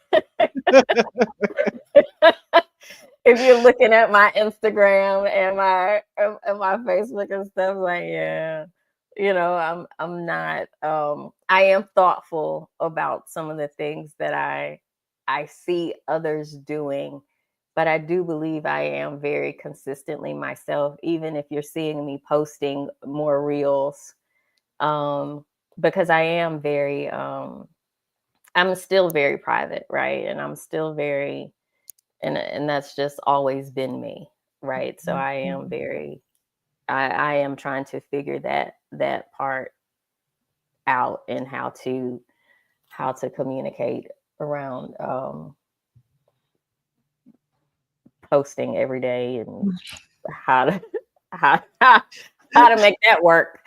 If you're looking at my Instagram and my Facebook and stuff, like, yeah, I'm not, I am thoughtful about some of the things that I see others doing, but I do believe I am very consistently myself, even if you're seeing me posting more reels, because I am very, I'm still very private, right? And I'm still very, and that's just always been me, right? So I am very, I am trying to figure that that part out and how to communicate around posting every day and how to make that work.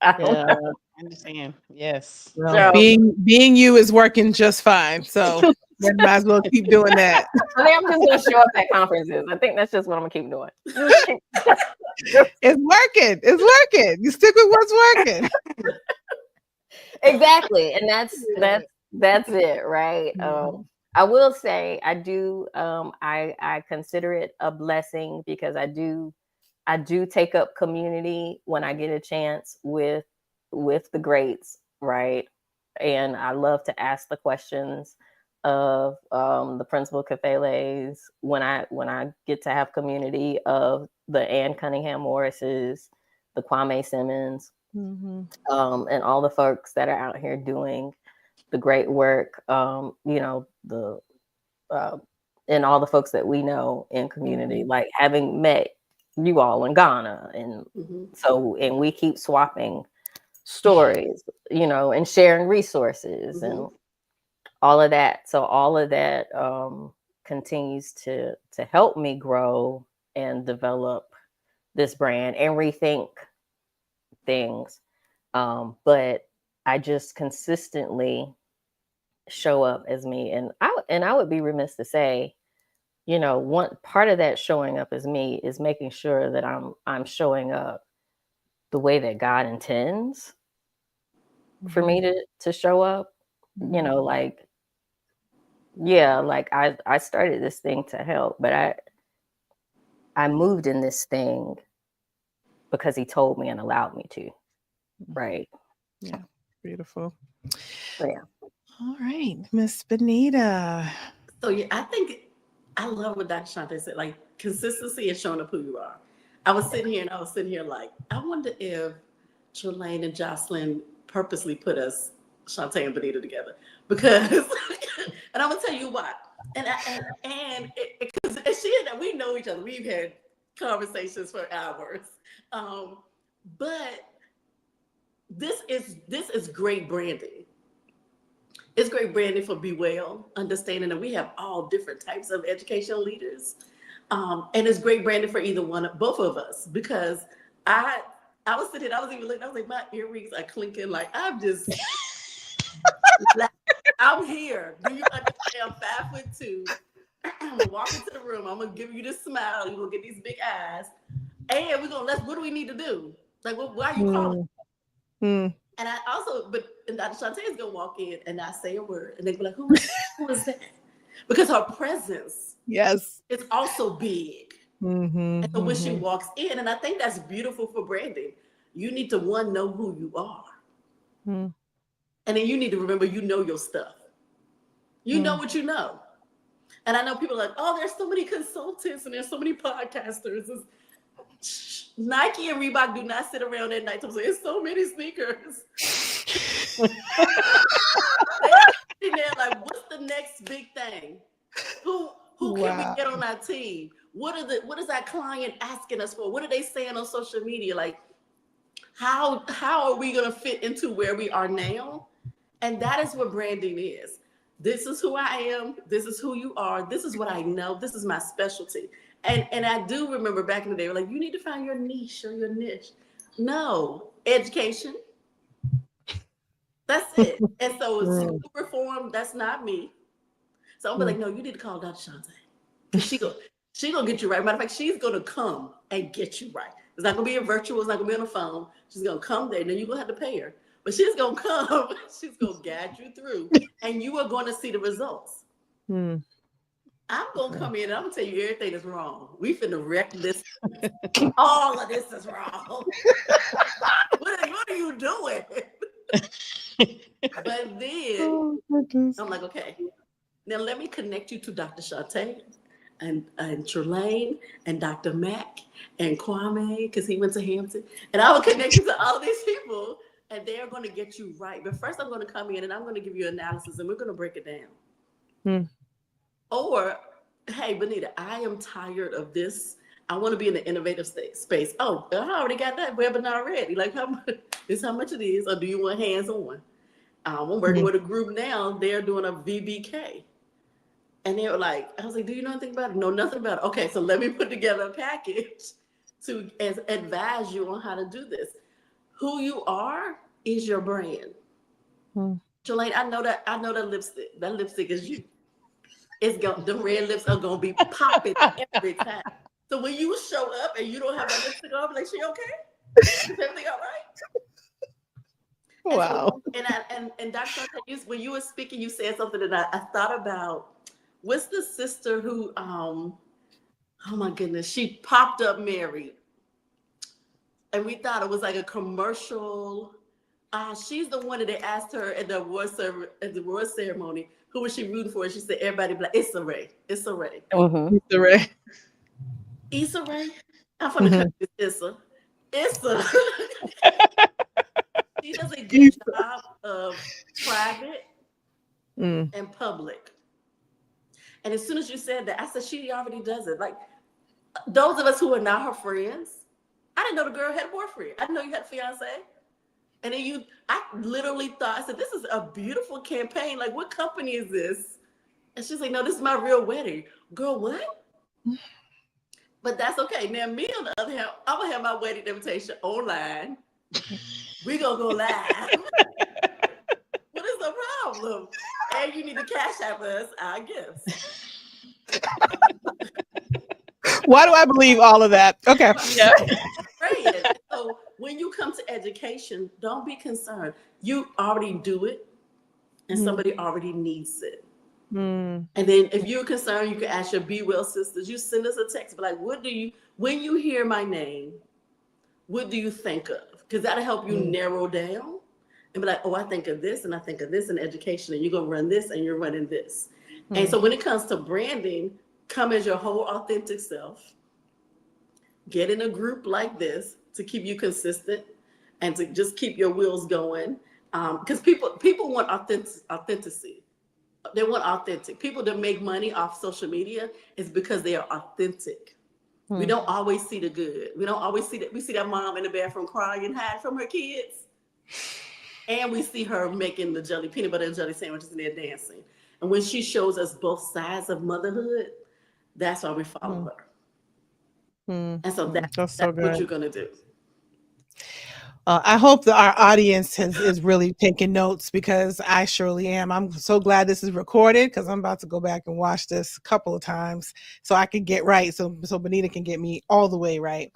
I understand. Yes. Well, being you is working just fine. So you might as well keep doing that. I think I'm just gonna show up at conferences. I think that's just what I'm gonna keep doing. It's working. It's working. You stick with what's working. Exactly. And that's it, right? I will say I do I consider it a blessing because I do take up community when I get a chance with the greats, right? And I love to ask the questions of the Principal Kafeles when I get to have community of the Ann Cunningham Morrises, the Kwame Simmons, and all the folks that are out here doing the great work, the and all the folks that we know in community, like having met you all in Ghana, and so we keep swapping stories, and sharing resources and all of that. So all of that continues to help me grow and develop this brand and rethink things. But I just consistently show up as me, and I would be remiss to say, one part of that showing up as me is making sure that I'm showing up the way that God intends for me to show up. Like I started this thing to help, but I moved in this thing because he told me and allowed me to. Right. Yeah. Beautiful. So, yeah. All right, Miss Benita. So yeah, I think I love what Dr. Shante said, like consistency and showing up who you are. I was sitting here like, I wonder if Trelane and Jocelyn purposely put us, Shante and Benita, together, because, and I'm gonna tell you why. And she and we know each other. We've had conversations for hours, but this is great branding. It's great branding for BWEL, understanding that we have all different types of educational leaders. And it's great branding for both of us, because I was sitting, I was even looking, I was like, my earrings are clinking, like I'm just, I'm here. Do you understand? I'm 5'2". I'm gonna walk into the room, I'm gonna give you this smile, you're gonna get these big eyes, and what do we need to do? Like, why are you calling? And I also, and Dr. Shante is gonna walk in and I say a word, and they be like, who is that? Because her presence, yes, is also big. And so when she walks in, and I think that's beautiful for branding. You need to know who you are, and then you need to remember you know your stuff. You know what you know. And I know people are like, oh, there's so many consultants and there's so many podcasters. Nike and Reebok do not sit around at night. There's so many sneakers. They're like, what's the next big thing? Who can we get on our team? What is our client asking us for? What are they saying on social media? Like, how are we gonna fit into where we are now? And that is what branding is. This is who I am. This is who you are. This is what I know. This is my specialty. And I do remember back in the day, we're like, you need to find your niche or your niche. No, education. That's it. And so school reform, that's not me. So I'm like, no, you need to call Dr. Shante. She gonna get you right. Matter of fact, she's gonna come and get you right. It's not gonna be a virtual, it's not gonna be on the phone. She's gonna come there, and then you're gonna have to pay her. But she's gonna come, she's gonna guide you through, and you are gonna see the results. I'm gonna come in and I'm gonna tell you everything is wrong. We finna wreck this. All of this is wrong. What are you doing? But then I'm like, okay, now let me connect you to Dr. Shante and Trelane and Dr. Mack and Kwame, because he went to Hampton. And I will connect you to all these people, and they're going to get you right. But first I'm going to come in and I'm going to give you analysis, and we're going to break it down. Or, hey, Benita, I am tired of this. I want to be in the innovative space. Oh, I already got that webinar ready. Like, how much it is, or do you want hands-on? I'm working with a group now. They're doing a VBK. And they were like, I was like, do you know anything about it? No, nothing about it. Okay, so let me put together a package to advise you on how to do this. Who you are is your brand. Jelaine, I know that lipstick. That lipstick is you. The red lips are gonna be popping every time. So when you show up and you don't have that lipstick on, like, she okay? Is everything all right? Wow. And Dr. when you were speaking, you said something that I thought about. What's the sister who, oh my goodness, she popped up married. And we thought it was like a commercial. She's the one that they asked her at the award ceremony, who was she rooting for? And she said, everybody black. Issa Rae. Issa Rae. Issa Rae. Issa Rae? I'm from the country, Issa. Issa. She does a good job of private and public. And as soon as you said that, I said, she already does it. Like, those of us who are not her friends, I didn't know the girl had a boyfriend. I didn't know you had a fiance. And then I literally thought, I said, this is a beautiful campaign. Like, what company is this? And she's like, no, this is my real wedding. Girl, what? But that's okay. Now, me on the other hand, I'm going to have my wedding invitation online. We're going to go live. What is the problem? And you need to cash out us our gifts. Why do I believe all of that? Okay. Yeah. So when you come to education, don't be concerned. You already do it, and somebody already needs it. And then if you're concerned, you can ask your BWEL sisters. You send us a text, but like, when you hear my name, what do you think of? Because that'll help you narrow down and be like, oh, I think of this, and I think of this in education, and you're going to run this, and you're running this. And so when it comes to branding, come as your whole authentic self. Get in a group like this to keep you consistent and to just keep your wheels going. Because people want authenticity. They want authentic. People that make money off social media is because they are authentic. We don't always see the good. We don't always see that. We see that mom in the bathroom crying and hiding from her kids. And we see her making the peanut butter and jelly sandwiches and they're dancing. And when she shows us both sides of motherhood, that's why we follow her. And so that's what you're going to do. I hope that our audience is really taking notes, because I surely am. I'm so glad this is recorded, because I'm about to go back and watch this a couple of times so I can get right. So Benita can get me all the way right.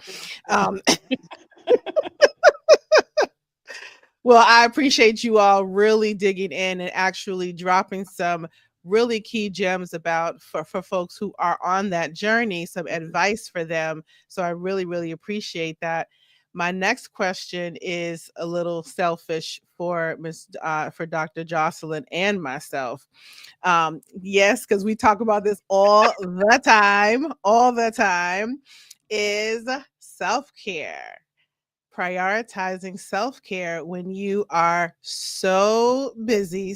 Well, I appreciate you all really digging in and actually dropping some really key gems for folks who are on that journey, some advice for them. So I really, really appreciate that. My next question is a little selfish for Dr. Jocelyn and myself. Yes, because we talk about this all the time, is self-care. Prioritizing self-care when you are so busy,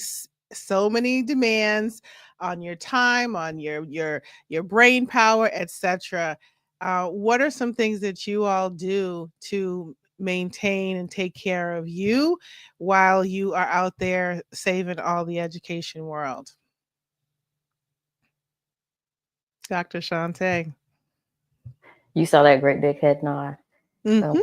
so many demands on your time, on your brain power, etc. What are some things that you all do to maintain and take care of you while you are out there saving all the education world? Dr. Shantae. You saw that great big head nod. Mm-hmm.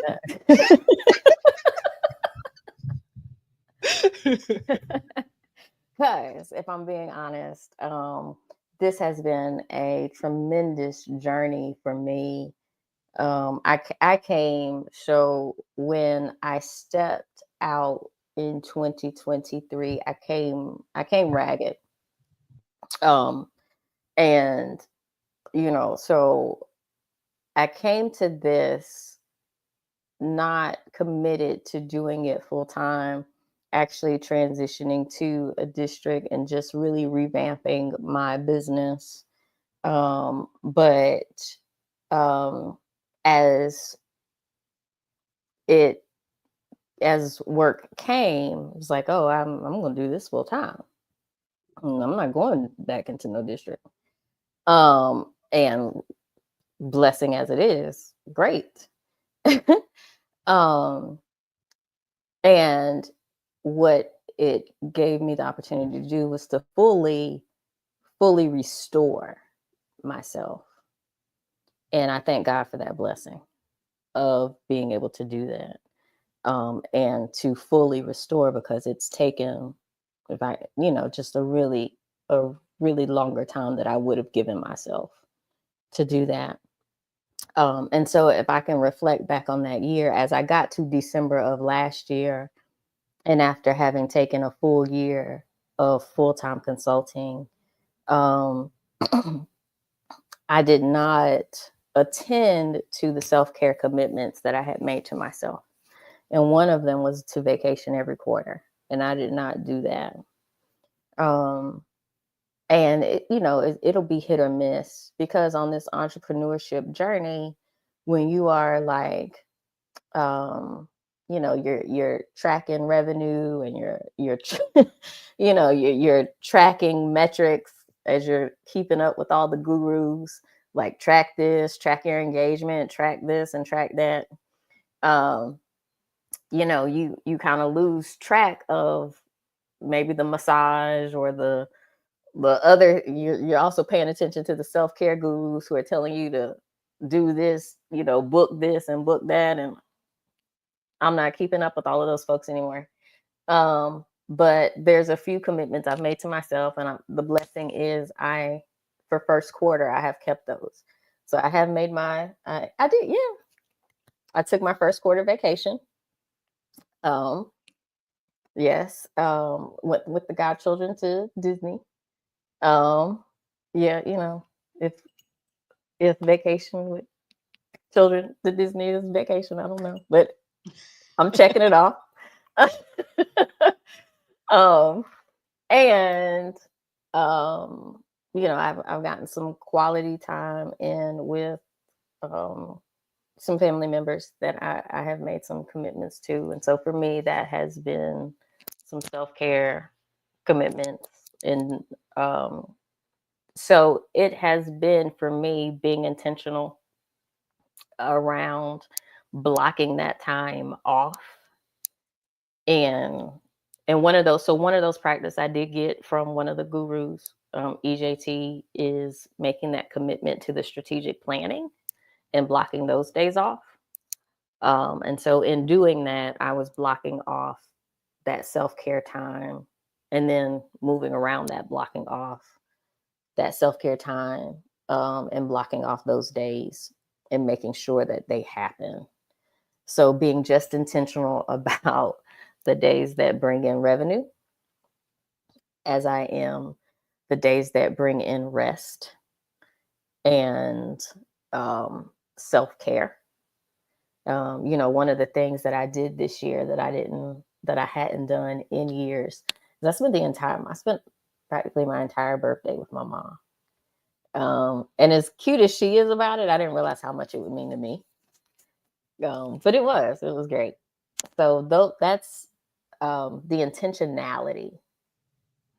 Because if I'm being honest, this has been a tremendous journey for me. I came, so when I stepped out in 2023, I came ragged. And so I came to this not committed to doing it full time, actually transitioning to a district and just really revamping my business. But as work came, it was like, oh, I'm going to do this full time. I'm not going back into no district. And blessing as it is, great. um, and what it gave me the opportunity to do was to fully restore myself. And I thank God for that blessing of being able to do that. And to fully restore, because it's taken, if I, just a really longer time that I would have given myself to do that. And so if I can reflect back on that year, as I got to December of last year, and after having taken a full year of full-time consulting, I did not attend to the self-care commitments that I had made to myself. And one of them was to vacation every quarter. And I did not do that. And it'll be hit or miss, because on this entrepreneurship journey, when you are like, you're tracking revenue, and you're you're tracking metrics as you're keeping up with all the gurus, like track this, track your engagement, track this and track that. You kind of lose track of maybe the massage or the other. You're also paying attention to the self-care gurus who are telling you to do this, book this and book that. And I'm not keeping up with all of those folks anymore. But there's a few commitments I've made to myself, and the blessing is for first quarter, I have kept those. So I have made I did, yeah. I took my first quarter vacation. Yes. Went with the godchildren to Disney. Yeah, if vacation with children to Disney is vacation, I don't know, but I'm checking it off. And I've gotten some quality time in with some family members that I have made some commitments to. And so for me, that has been some self-care commitments. And so it has been, for me, being intentional around blocking that time off. And one of those practices I did get from one of the gurus, EJT, is making that commitment to the strategic planning and blocking those days off. And so in doing that, I was blocking off that self-care time, and then moving around that, blocking off that self-care time, and blocking off those days and making sure that they happen. So being just intentional about the days that bring in revenue, as I am the days that bring in rest and self-care. One of the things that I did this year that I hadn't done in years, I spent practically my entire birthday with my mom. And as cute as she is about it, I didn't realize how much it would mean to me. But it was great. So that's the intentionality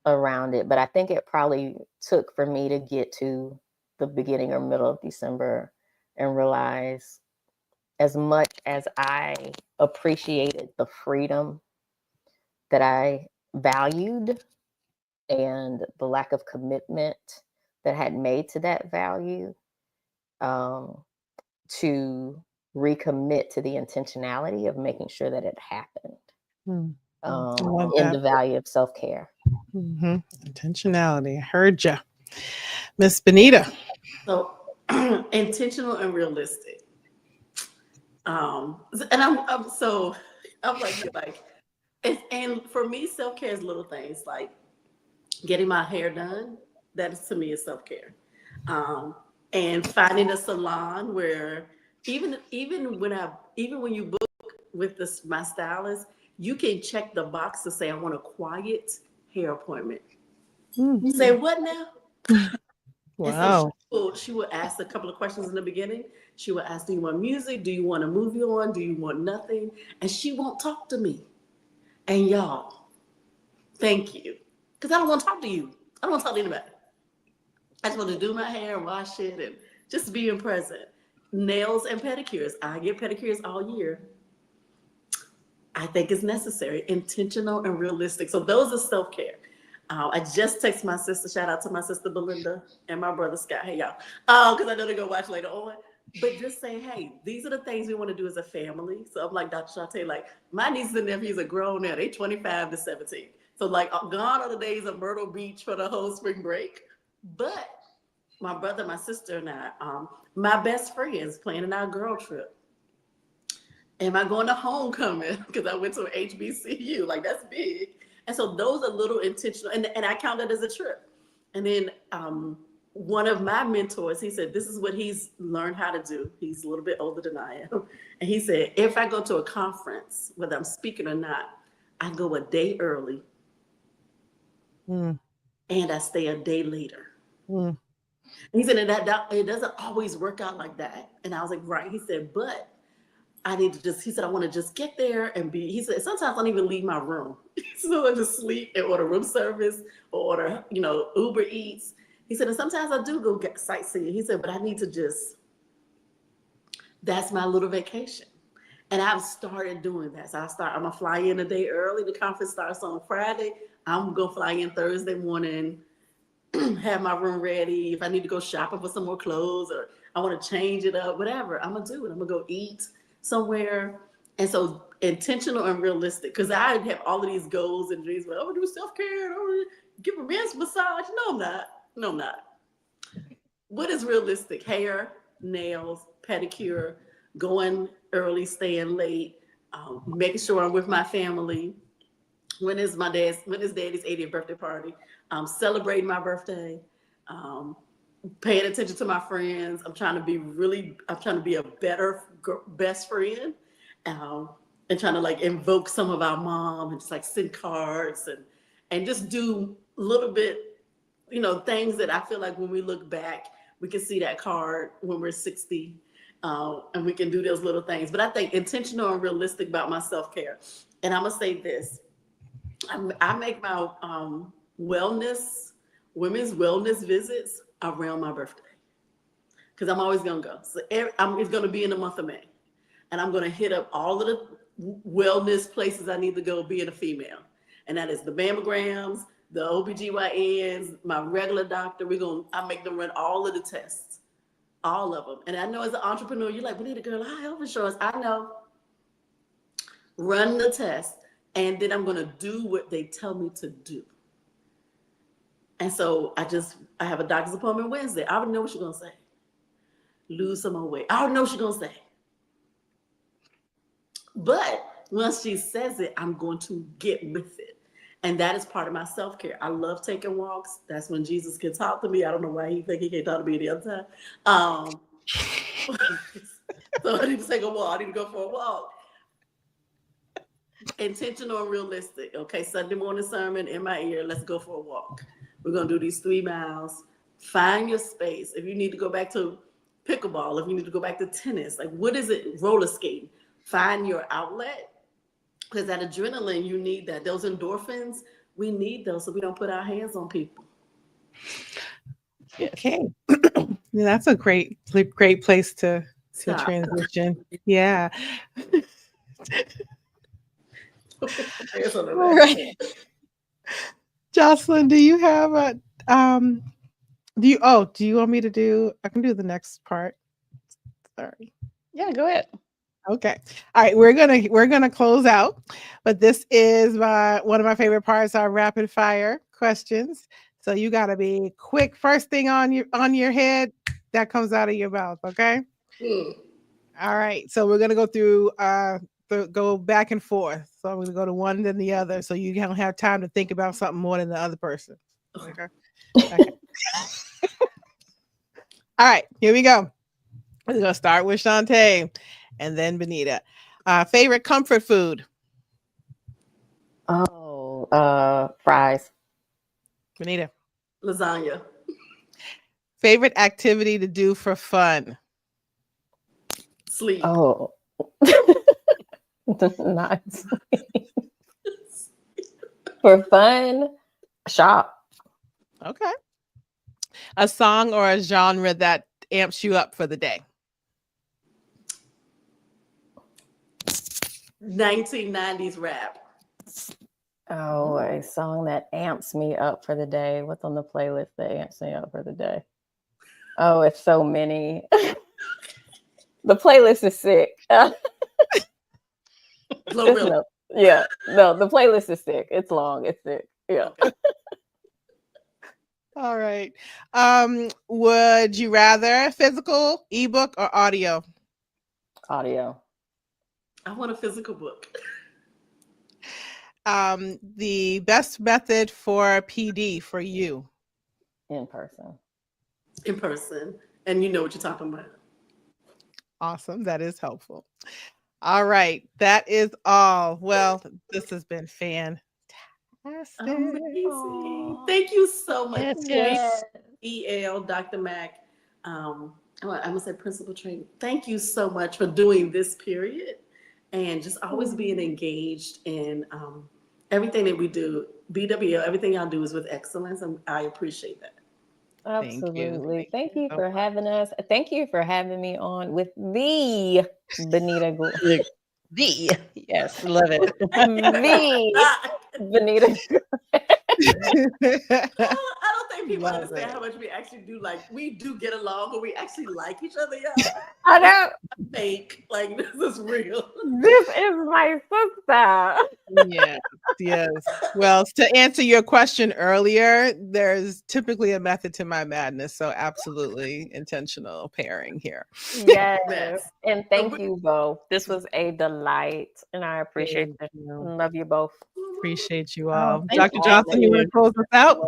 around it. But I think it probably took for me to get to the beginning or middle of December and realize, as much as I appreciated the freedom that I valued and the lack of commitment that I had made to that value, to recommit to the intentionality of making sure that it happened. In the value of self-care. Mm-hmm. Intentionality. I heard you. Miss Benita. So intentional and realistic. And I'm like, and for me, self-care is little things like getting my hair done. That is, to me, is self-care. And finding a salon where even when you book with my stylist, you can check the box to say, I want a quiet hair appointment. Mm-hmm. You say, what now? Wow. And so she will ask a couple of questions in the beginning. She will ask, do you want music? Do you want a movie on? Do you want nothing? And she won't talk to me. And y'all, thank you. Because I don't want to talk to you. I don't want to talk to anybody. I just want to do my hair and wash it and just being present. nails and pedicures. I get pedicures all year. I think it's necessary, intentional and realistic. So those are self-care. I just text my sister. Shout out to my sister Belinda and my brother Scott. Hey y'all, because I know they're gonna watch later on. But just say, hey, these are the things we want to do as a family. So I'm like Dr. Shantae, like my nieces and nephews are grown now. They 25 to 17. So like gone are the days of Myrtle Beach for the whole spring break. But my brother, my sister, and I, my best friends planning our girl trip. Am I going to homecoming? Because I went to an HBCU. Like, that's big. And so those are little intentional, and I count that as a trip. And then one of my mentors, he said, this is what he's learned how to do. He's a little bit older than I am. And he said, if I go to a conference, whether I'm speaking or not, I go a day early and I stay a day later. And he said, and that it doesn't always work out like that. And I was like, right. He said, but I need to he said, I want to just get there and he said, sometimes I don't even leave my room. So I just sleep and order room service or order, Uber Eats. He said, and sometimes I do go get sightseeing. He said, but I need to that's my little vacation. And I've started doing that. So I'm going to fly in a day early. The conference starts on Friday. I'm going to fly in Thursday morning, have my room ready. If I need to go shopping for some more clothes or I want to change it up, whatever, I'm going to do it. I'm going to go eat somewhere. And so intentional and realistic, because I have all of these goals and dreams, but I'm going to do self-care, I'm going to give a men's massage. No, I'm not. What is realistic? Hair, nails, pedicure, going early, staying late, making sure I'm with my family. When is daddy's 80th birthday party? Celebrating my birthday, paying attention to my friends. I'm trying to be a better best friend, and trying to like invoke some of our mom and just like send cards and just do a little bit, things that I feel like when we look back, we can see that card when we're 60, and we can do those little things. But I think intentional and realistic about my self-care. And I'm gonna say this, I make my women's wellness visits around my birthday, because I'm always gonna go. So it's gonna be in the month of May, and I'm gonna hit up all of the wellness places I need to go being a female, and that is the mammograms, the OBGYNs, my regular doctor. I make them run all of the tests, all of them. And I know as an entrepreneur, you're like, Benita, girl, high health insurance. I know. Run the test, and then I'm gonna do what they tell me to do. And so I have a doctor's appointment Wednesday. I already know what she's gonna say. Lose some more weight. I already know what she's gonna say. But once she says it, I'm going to get with it. And that is part of my self-care. I love taking walks. That's when Jesus can talk to me. I don't know why he think he can't talk to me the other time. So I need to take a walk. I need to go for a walk. Intentional and realistic. Okay, Sunday morning sermon in my ear. Let's go for a walk. We're going to do these 3 miles. Find your space. If you need to go back to pickleball, if you need to go back to tennis, like what is it? Roller skating. Find your outlet, because that adrenaline, you need that. Those endorphins, we need those so we don't put our hands on people. Okay. Yeah, that's a great place to transition. Yeah. All right. Jocelyn, do you have a do you want me to do? I can do the next part. Sorry. Yeah, go ahead. Okay. All right. We're gonna close out, but this is one of my favorite parts, our rapid fire questions. So you gotta be quick. First thing on your head that comes out of your mouth. Okay. All right. So we're gonna go through go back and forth. So I'm gonna go to one then the other, so you don't have time to think about something more than the other person. Okay. Okay. All right. Here we go. We're gonna start with Shantae. And then Benita. Favorite comfort food? Fries. Benita. Lasagna. Favorite activity to do for fun? Sleep. Oh. Not sleep. For fun, shop. Okay. A song or a genre that amps you up for the day? 1990s rap. Oh, a song that amps me up for the day. What's on the playlist that amps me up for the day? Oh, it's so many. The playlist is sick. Glorilla. No, the playlist is sick. It's long. It's sick. Yeah. Okay. All right. Would you rather physical, ebook, or audio? Audio. I want a physical book. The best method for PD for you? In person. In person. And you know what you're talking about. Awesome. That is helpful. All right. That is all. Well, this has been fantastic. Amazing. Thank you so much. Yes. EL, Dr. Mac. I'm going to say principal training. Thank you so much for doing this period and just always being engaged in everything that we do. BWL, everything y'all do is with excellence, and I appreciate that. Absolutely. Thank you for having us. Thank you for having me on with the Benita. Yes, love it. The Benita. I don't think people understand how much we actually do. Like, we do get along, but we actually like each other, y'all. I know. Fake. Like, this is real. This is my sister. Yes. Well, to answer your question earlier, there's typically a method to my madness. So absolutely intentional pairing here. Yes. And thank you both. This was a delight. And I appreciate it. Love you both. Appreciate you all. Thank Dr. you. Johnson, you want to close us out?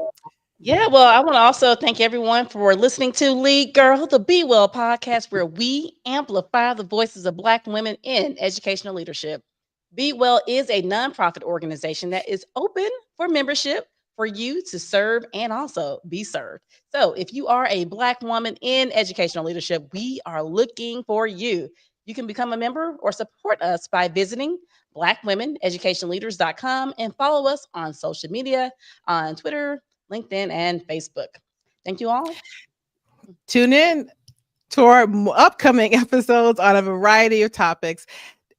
Yeah, well, I want to also thank everyone for listening to Lead Girl, the BWEL podcast, where we amplify the voices of Black women in educational leadership. BWEL is a nonprofit organization that is open for membership for you to serve and also be served. So if you are a Black woman in educational leadership, we are looking for you. You can become a member or support us by visiting blackwomeneducationleaders.com and follow us on social media on Twitter, LinkedIn, and Facebook. Thank you all. Tune in to our upcoming episodes on a variety of topics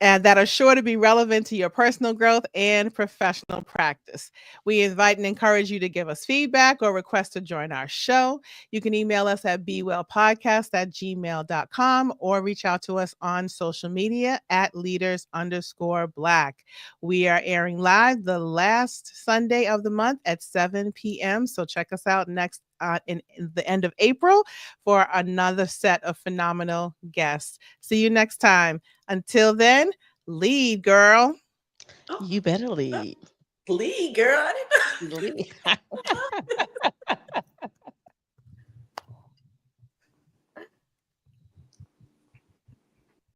and that are sure to be relevant to your personal growth and professional practice. We invite and encourage you to give us feedback or request to join our show. You can email us at BWELPodcast@gmail.com or reach out to us on social media at leaders_Black. We are airing live the last Sunday of the month at 7 p.m. So check us out next in the end of April for another set of phenomenal guests. See you next time. Until then, lead, girl. You better lead. Lead, girl. Lead.